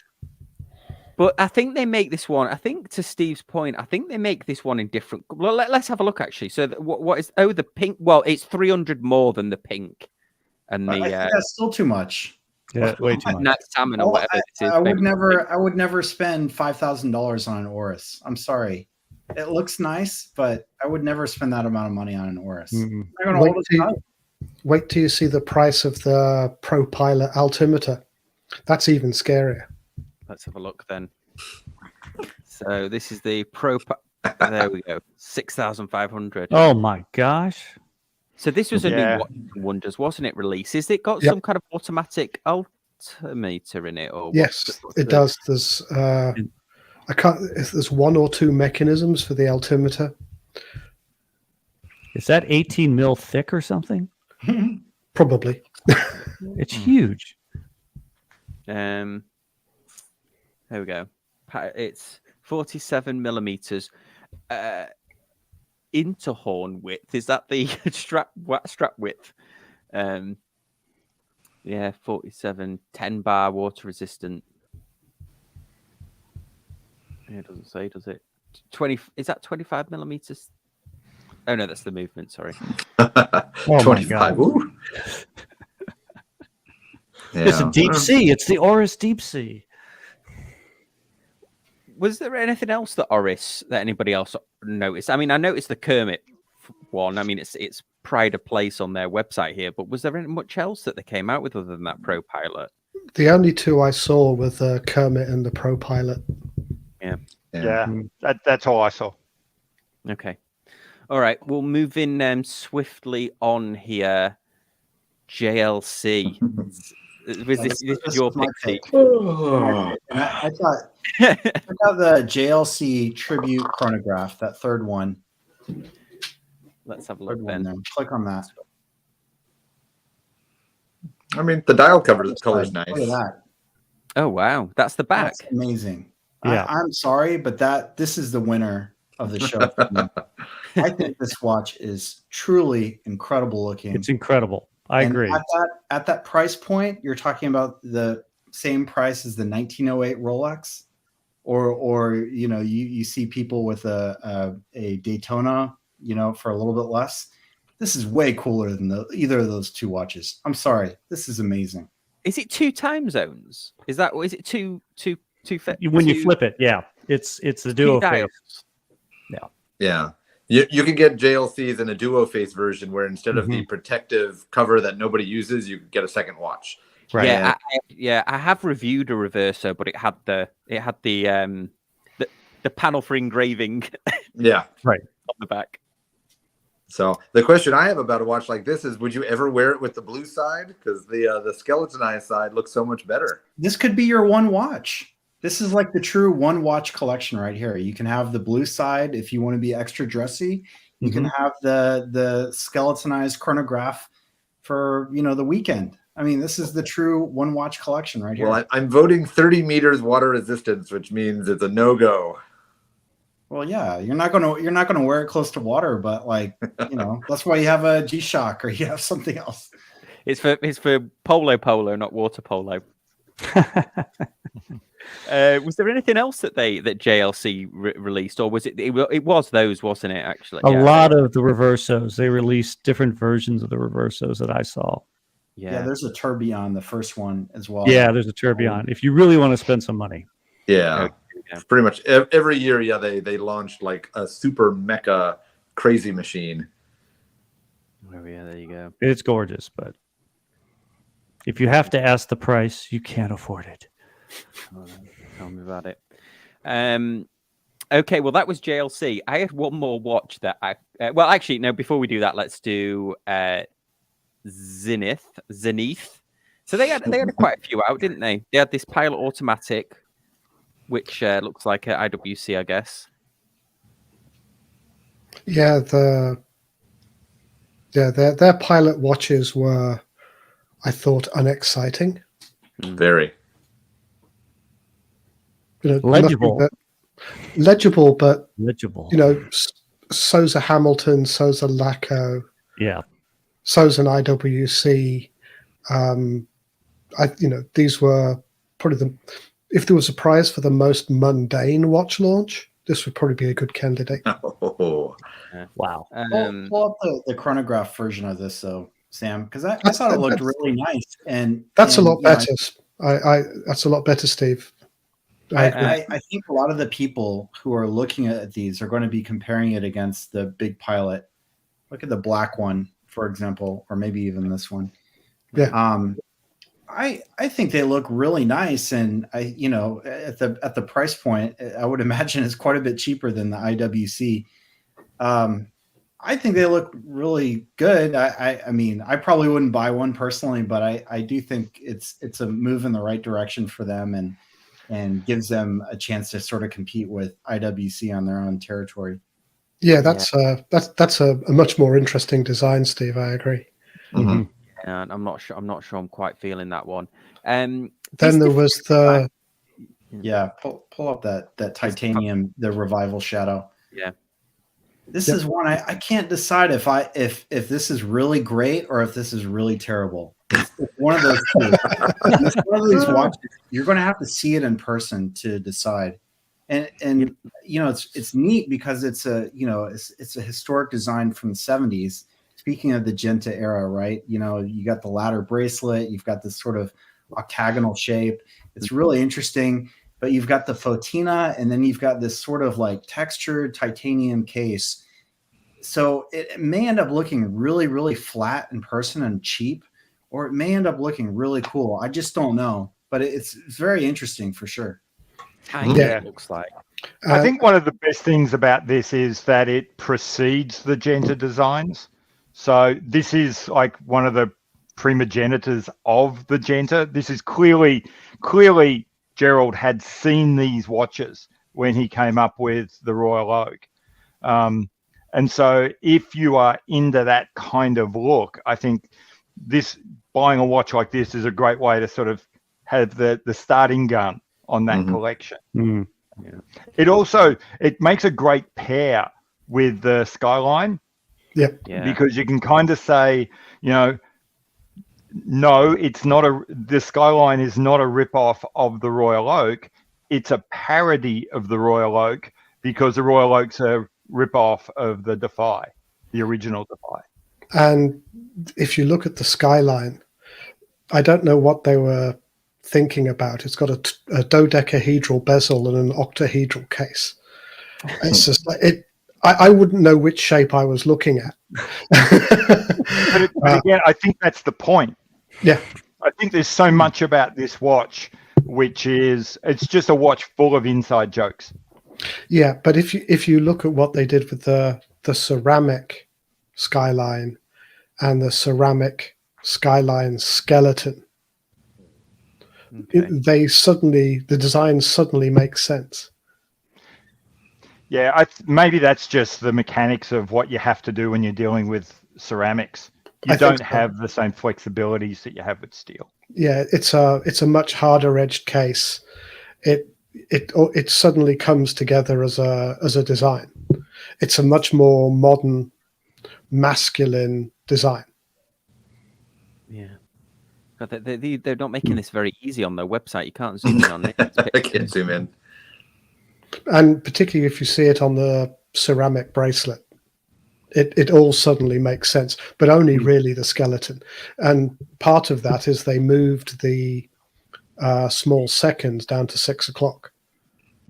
But I think they make this one. I think to Steve's point, I think they make this one in different. Well, let's have a look actually. So what is? Oh, the pink. Well, it's 300 more than the pink, and I think that's still too much. Yeah, way too much. night salmon or whatever it is. I would maybe. never spend $5,000 on an Oris. I'm sorry. It looks nice, but I would never spend that amount of money on an Oris. Mhm. I'm gonna hold it tight. Wait till you see the price of the ProPilot altimeter. That's even scarier. Let's have a look then. So this is the Pro. There we go. 6,500. Oh my gosh. So this was a Yeah. new Watch and Wonders, wasn't it? Release? Is it got Yep. some kind of automatic altimeter in it, or Yes, it does. There's there's one or two mechanisms for the altimeter. Is that 18 mil thick or something? Probably. It's huge. There we go. It's 47 millimeters. Interhorn width, is that the strap width? Yeah, 47, 10 bar, water resistant. Yeah, it doesn't say, does it? 20, is that 25 millimeters? Oh no, that's the movement, sorry. Oh my 25. God. Ooh. It's a deep sea. It's the Oris deep sea. Was there anything else that anybody else noticed? I mean, I noticed the Kermit one. I mean, it's pride of place on their website here, but was there much else that they came out with other than that ProPilot? The only two I saw were the Kermit and the ProPilot. Yeah, that's all I saw. Okay. All right. We'll move in swiftly on here. JLC. Was this your my pick? pick. And I thought check out the JLC Tribute chronograph, that third one. Let's have a Third look one then. there. Click on that. I mean, the dial cover color's nice. Look at that. Oh wow, that's the back. That's amazing. Yeah. I'm sorry, but this is the winner of the show. For me. I think this watch is truly incredible looking. It's incredible. I And agree. At that price point, you're talking about the same price as the 1908 Rolex, or you see people with a Daytona, for a little bit less. This is way cooler than either of those two watches. I'm sorry, this is amazing. Is it 2 time zones? Is it two? When you flip it, yeah, it's the duo face. Yeah. You can get JLCs in a duo face version where instead of the protective cover that nobody uses, you get a second watch. Right. Yeah, I have reviewed a Reverso, but it had the panel for engraving. Yeah. Right. On the back. So the question I have about a watch like this is, would you ever wear it with the blue side? Because the skeletonized side looks so much better. This could be your one watch. This is like the true one watch collection right here. You can have the blue side if you want to be extra dressy. You can have the skeletonized chronograph for the weekend. I mean, this is the true one watch collection right here. Well, I'm voting 30 meters water resistance, which means it's a no-go. Well, yeah, you're not gonna wear it close to water, but that's why you have a G-Shock or you have something else. It's for polo, not water polo. Was there anything else that JLC released, or was it was those, wasn't it? Actually, A lot of the Reversos. They released different versions of the Reversos that I saw. Yeah, there's a Tourbillon, the first one as well. Yeah, there's a Tourbillon. If you really want to spend some money. Yeah. Pretty much every year, they launched like a super mecha crazy machine. Oh yeah, there you go. It's gorgeous, but if you have to ask the price, you can't afford it. Tell me about it. Okay, well that was JLC. I had one more watch that before we do that, let's do Zenith. So So they had quite a few out, didn't they? They had this Pilot Automatic, which looks like a IWC, I guess. Yeah, their Pilot watches were, I thought, unexciting. Very. Legible. Legible, but Legible. so's a Hamilton, so's a Laco, Yeah. so's an IWC. These were probably if there was a prize for the most mundane watch launch, this would probably be a good candidate. Oh, Wow. Pull up the chronograph version of this, though, Sam, because I thought it looked really nice. And that's a lot you know, better. That's a lot better, Steve. I think a lot of the people who are looking at these are going to be comparing it against the big Pilot. Look at the black one, for example, or maybe even this one. Yeah. I think they look really nice, and at the price point, I would imagine it's quite a bit cheaper than the IWC. I think they look really good. I mean, I probably wouldn't buy one personally, but I do think it's a move in the right direction for them, and gives them a chance to sort of compete with IWC on their own territory. Yeah, that's a much more interesting design, Steve. I agree. mm-hmm. And I'm not sure I'm quite feeling that one. Then there was the pull up that titanium, the Revival Shadow. Yeah. This is one I can't decide if this is really great or if this is really terrible. It's one of those two. It's one of these watches. You're going to have to see it in person to decide. And it's neat because it's a historic design from the 70s. Speaking of the Genta era, right? You got the ladder bracelet, you've got this sort of octagonal shape. It's really interesting. But you've got the Fotina, and then you've got this sort of like textured titanium case. So it may end up looking really, really flat in person and cheap, or it may end up looking really cool. I just don't know. But it's very interesting for sure. Yeah, it looks like. I think one of the best things about this is that it precedes the Genta designs. So this is like one of the primogenitors of the Genta. This is clearly Gerald had seen these watches when he came up with the Royal Oak. And so if you are into that kind of look, I think buying a watch like this is a great way to sort of have the starting gun on that collection. Mm. Yeah. It makes a great pair with the Skyline. Yeah. Because you can kind of say, no, it's not the Skyline is not a rip-off of the Royal Oak. It's a parody of the Royal Oak because the Royal Oak's a rip-off of the Defy, the original Defy. And if you look at the Skyline, I don't know what they were thinking about. It's got a dodecahedral bezel and an octahedral case. It's just like it. I wouldn't know which shape I was looking at. but again, I think that's the point. Yeah. I think there's so much about this watch, which is it's just a watch full of inside jokes. Yeah, but if you look at what they did with the ceramic Skyline and the ceramic Skyline skeleton, the design suddenly makes sense. Yeah, maybe that's just the mechanics of what you have to do when you're dealing with ceramics. You don't have the same flexibilities that you have with steel. Yeah, it's a much harder edged case. It suddenly comes together as a design. It's a much more modern, masculine design. Yeah. But they're not making this very easy on their website. You can't zoom in on it. I can't zoom in. And particularly if you see it on the ceramic bracelet, it all suddenly makes sense, but only really the skeleton. And part of that is they moved the small seconds down to 6 o'clock,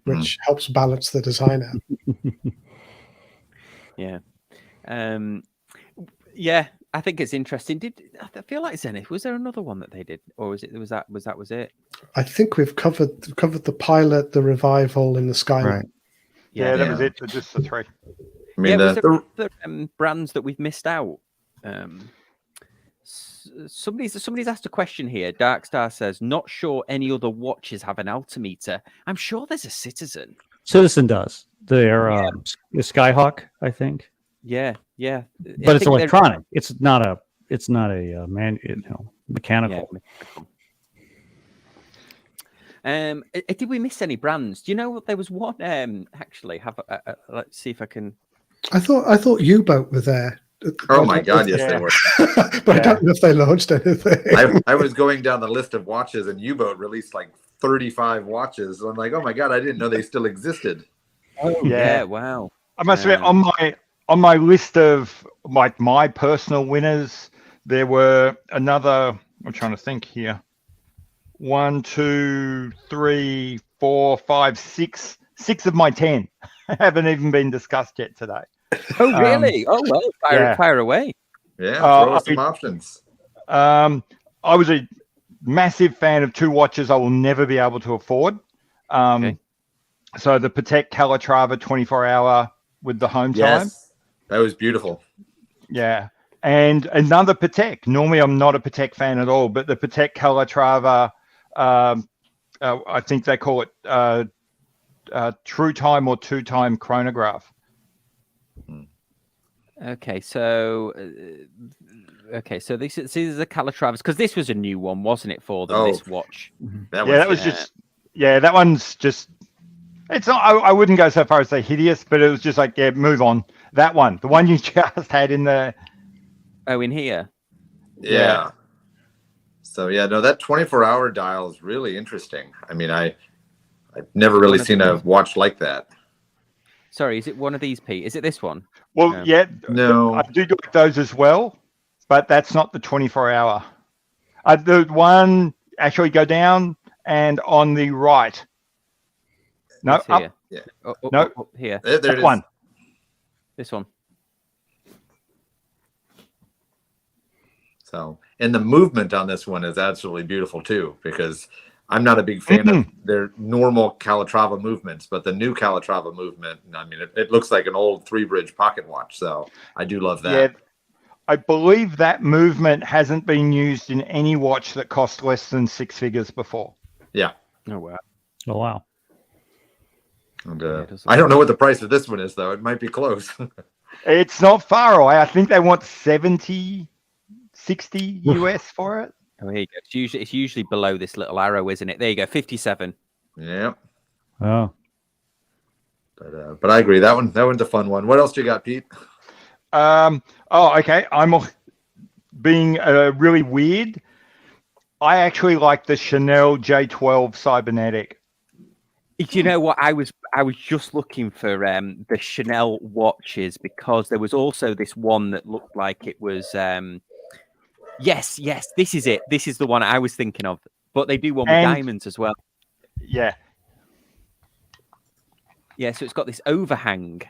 which helps balance the design out. Yeah. Yeah, I think it's interesting. I feel like Zenith, was there another one that they did, or was it? I think we've covered the Pilot, the Revival, and the Skyline. Right. Yeah, that was it. Just the three. I mean, was there brands that we've missed out? Somebody's asked a question here. Darkstar says, "Not sure any other watches have an altimeter." I'm sure there's a Citizen. Citizen does. They're the Skyhawk, I think. Yeah. But it's electronic. It's not a mechanical. Yeah. Did we miss any brands? Do you know there was one? Actually, let's see if I can. I thought U-Boat were there. Oh my God, yes, they were. But I don't know if they launched anything. I was going down the list of watches, and U-Boat released like 35 watches. So I'm like, oh my God, I didn't know they still existed. Oh yeah, wow. I must admit, on my list of like my personal winners, there were another. I'm trying to think here. 1, 2, 3, 4, 5, 6. 6 of my 10 haven't even been discussed yet today. Oh really? Oh well, fire away. Yeah, throw us some options. I was a massive fan of 2 watches I will never be able to afford. So the Patek Calatrava 24-hour with the home time. Yes, that was beautiful. Yeah. And another Patek. Normally, I'm not a Patek fan at all, but the Patek Calatrava, I think they call it true time or 2-time chronograph. Okay, so this is the Calatravas, because this was a new one, wasn't it, for them? This watch. That one's just. It's not. I wouldn't go so far as say hideous, but it was just like, move on. That one, the one you just had in the. Oh, in here. Yeah. So that 24-hour dial is really interesting. I mean, I've never really seen a watch like that. Sorry, is it one of these, Pete? Is it this one? Well, no. I do like those as well, but that's not the 24-hour. The one actually go down and on the right. No, it's up. Here. Yeah. No, here. There it is. One. This one. So, and the movement on this one is absolutely beautiful too, because I'm not a big fan of their normal Calatrava movements, but the new Calatrava movement, I mean, it looks like an old 3-bridge pocket watch. So I do love that. Yeah, I believe that movement hasn't been used in any watch that cost less than 6 figures before. Yeah. Oh, wow. Oh, wow. And, I don't know what the price of this one is, though. It might be close. It's not far away. I think they want 70, 60 US for it. Oh, here you go. It's usually below this little arrow, isn't it? There you go, 57. Yeah. Oh. But I agree. That one's a fun one. What else do you got, Pete? Okay. I'm being really weird. I actually like the Chanel J12 Cybernetic. You know what? I was just looking for the Chanel watches, because there was also this one that looked like it was. Yes, this is it. This is the one I was thinking of. But they do one with diamonds as well. Yeah. Yeah, so it's got this overhang.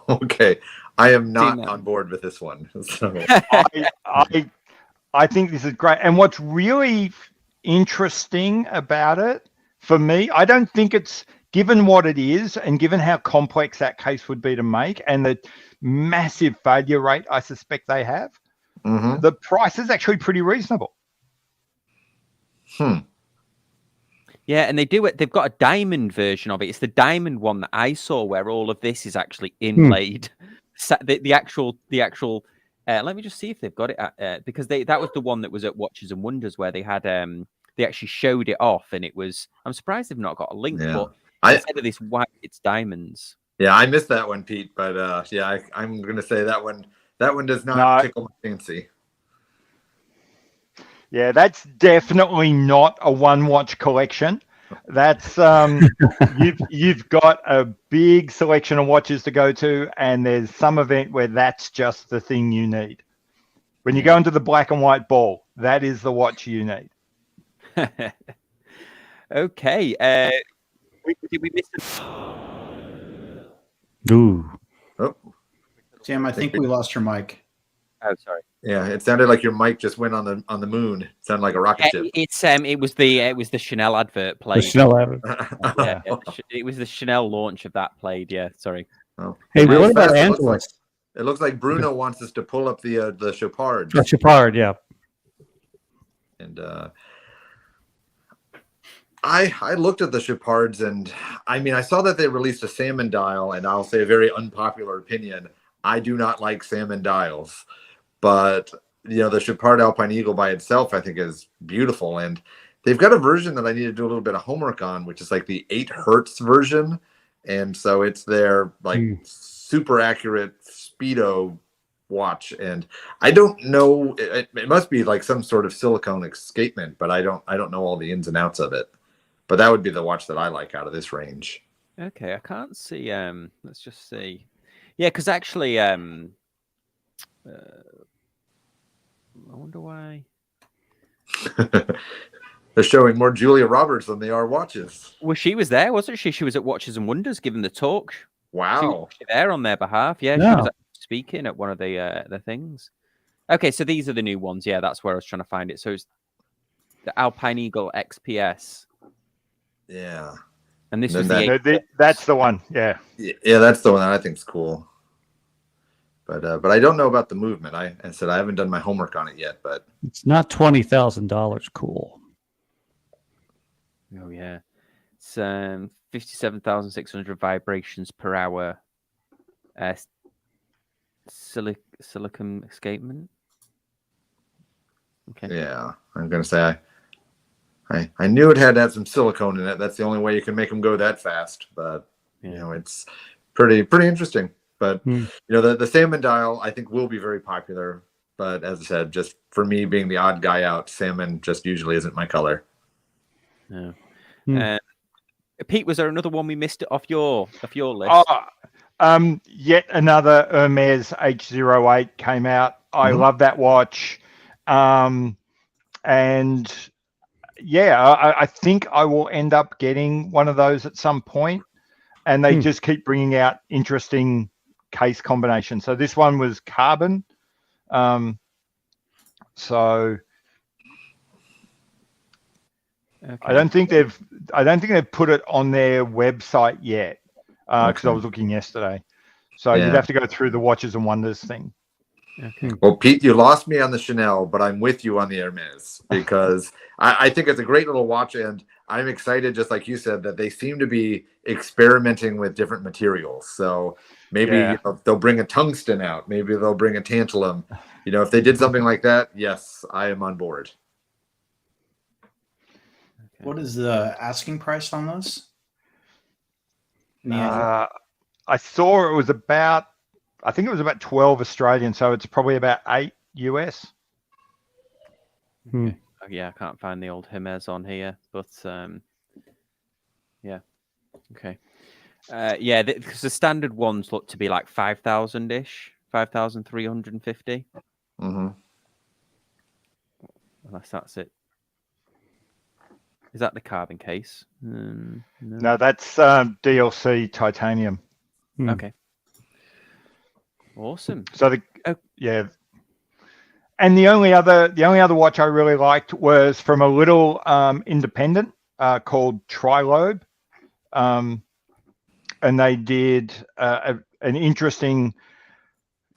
Okay, I am not on board with this one. So. I think this is great. And what's really interesting about it, for me, I don't think it's, given what it is and given how complex that case would be to make and the massive failure rate I suspect they have, the price is actually pretty reasonable. Yeah, and they do it. They've got a diamond version of it. It's the diamond one that I saw, where all of this is actually inlaid. The actual. Let me just see if they've got it because that was the one that was at Watches and Wonders, where they had they actually showed it off, and it was. I'm surprised they've not got a link, but instead of this white, it's diamonds. Yeah, I missed that one, Pete. But I'm going to say that one does not tickle my fancy. Yeah, that's definitely not a one-watch collection. That's you've got a big selection of watches to go to, and there's some event where that's just the thing you need. When you go into the black and white ball, that is the watch you need. Okay. Did we miss it? Ooh. Oh. Tim, I think we lost your mic. Oh, sorry. Yeah, it sounded like your mic just went on the moon. It sounded like a rocket ship. It was the Chanel advert played. The Chanel advert. Yeah, it was the Chanel launch of that played. Yeah, sorry. Oh. Hey, what about Angeles? It looks like Bruno wants us to pull up the Chopards. Chopard, yeah. And I looked at the Chopards, and I mean, I saw that they released a salmon dial, and I'll say a very unpopular opinion. I do not like salmon dials, but the Chopard Alpine Eagle by itself, I think, is beautiful. And they've got a version that I need to do a little bit of homework on, which is like the 8 hertz version. And so it's their like super accurate speedo watch. And I don't know, it must be like some sort of silicone escapement, but I don't know all the ins and outs of it. But that would be the watch that I like out of this range. Okay, I can't see. Let's just see. Yeah, because actually, I wonder why. They're showing more Julia Roberts than they are watches. Well, she was there, wasn't she? She was at Watches and Wonders giving the talk. Wow. She was there on their behalf. Yeah, Yeah. she was speaking at one of the things. Okay, so these are the new ones. Yeah, that's where I was trying to find it. So it's the Alpine Eagle XPS. Yeah. And this And was then the That's the one. Yeah. Yeah, that's the one that I think's cool. But I don't know about the movement. I said I haven't done my homework on it yet, but It's not $20,000 cool. Oh yeah, it's 57,600 vibrations per hour. Silicon escapement. Okay. yeah, I'm gonna say I knew it had to have some silicone in it. That's the only way you can make them go that fast. But Yeah. it's pretty interesting. But Hmm. the salmon dial I think will be very popular. But as I said, just for me being the odd guy out, salmon just usually isn't my color. No. Hmm. Pete, was there another one we missed off your list? Yet another Hermes H08 came out. I love that watch. And yeah, I think I will end up getting one of those at some point. And they just keep bringing out interesting case combinations. So this one was carbon. So Okay. I don't think they've put it on their website yet, because I was looking yesterday. So Yeah. you'd have to go through the Watches and Wonders thing. Okay. Well, Pete, you lost me on the Chanel, but I'm with you on the Hermes because I think it's a great little watch, and I'm excited, just like you said, that they seem to be experimenting with different materials. So maybe they'll bring a tungsten out, maybe they'll bring a tantalum. If they did something like that, yes, I am on board. What is the asking price on those? I saw it was about 12 Australian, so it's probably about 8 US. Okay. Yeah, I can't find the old Hermes on here, but yeah, okay. Yeah, because the standard ones look to be like 5,000-ish, 5,350. Mm-hmm. Unless that's it. Is that the carbon case? No, that's DLC titanium. Okay. Awesome. So and the only other watch I really liked was from a little independent called Trilobe, and they did an interesting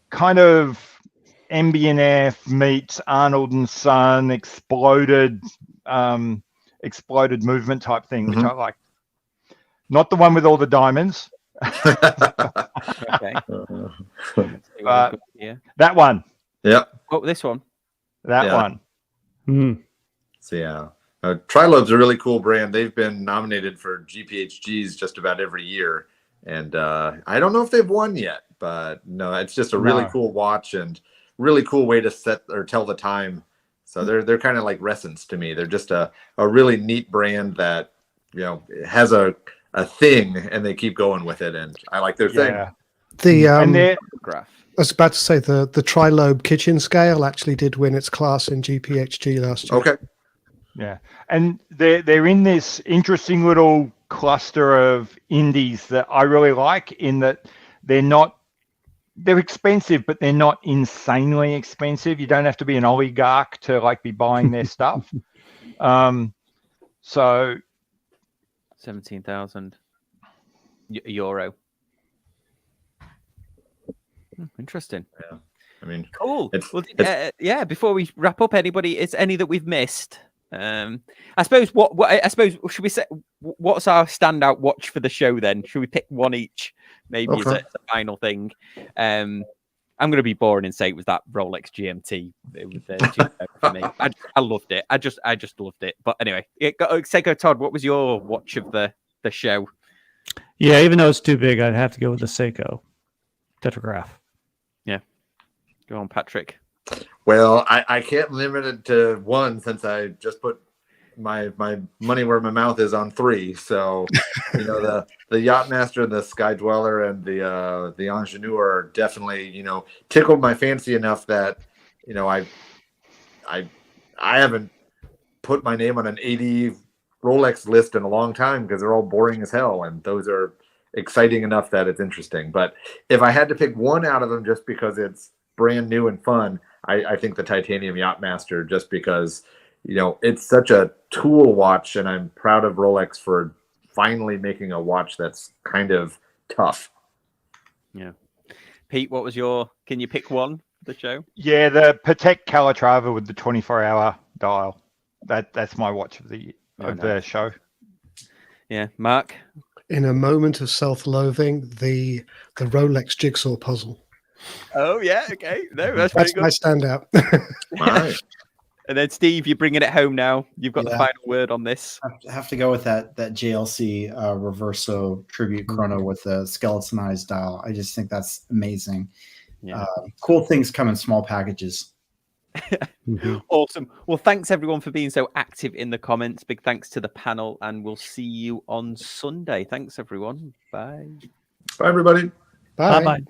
kind of MB&F meets Arnold and Son exploded movement type thing, which I like. Not the one with all the diamonds. Okay. Yeah. That one. Yep. Oh, this one. That one. So yeah, Trilobe's a really cool brand. They've been nominated for GPHGs just about every year, and I don't know if they've won yet, but no, it's just a really cool watch and really cool way to set or tell the time. So they're kind of like Resonance to me. They're just a really neat brand that has a thing, and they keep going with it, and I like their thing. I was about to say the Trilobe kitchen scale actually did win its class in GPHG last year. Okay. Yeah, and they're in this interesting little cluster of indies that I really like, in that they're expensive, but they're not insanely expensive. You don't have to be an oligarch to like be buying their stuff. So 17,000 euro. Interesting. Yeah. I mean, Cool. Well, it's- yeah. Before we wrap up, anybody, is any that we've missed? I suppose. I suppose should we say? What's our standout watch for the show? Then should we pick one each? Maybe as a final thing. I'm going to be boring and say it was that Rolex GMT. It was for me. I loved it. I just loved it. But anyway, Seiko Todd, what was your watch of the show? Yeah, even though it's too big, I'd have to go with the Seiko Tetrograph. Yeah. Go on, Patrick. Well, I can't limit it to one since I just put my money where my mouth is on 3. So, the Yachtmaster, the Sky Dweller, and the Ingenieur are definitely, tickled my fancy enough that, I haven't put my name on an 80 Rolex list in a long time because they're all boring as hell, and those are exciting enough that it's interesting. But if I had to pick one out of them just because it's brand new and fun, I think the Titanium Yachtmaster, just because it's such a tool watch, and I'm proud of Rolex for finally making a watch that's kind of tough. Yeah. Pete, what was can you pick one for the show? Yeah, the Patek Calatrava with the 24-hour dial. That's my watch of the show. Yeah, Mark? In a moment of self-loathing, the Rolex jigsaw puzzle. Oh, yeah, okay. No, that's my good. standout. Right. And then, Steve, you're bringing it home now. You've got the final word on this. I have to go with that JLC Reverso Tribute Chrono with the skeletonized dial. I just think that's amazing. Yeah. Cool things come in small packages. Awesome. Well, thanks everyone for being so active in the comments. Big thanks to the panel, and we'll see you on Sunday. Thanks, everyone. Bye. Bye, everybody. Bye. Bye-bye.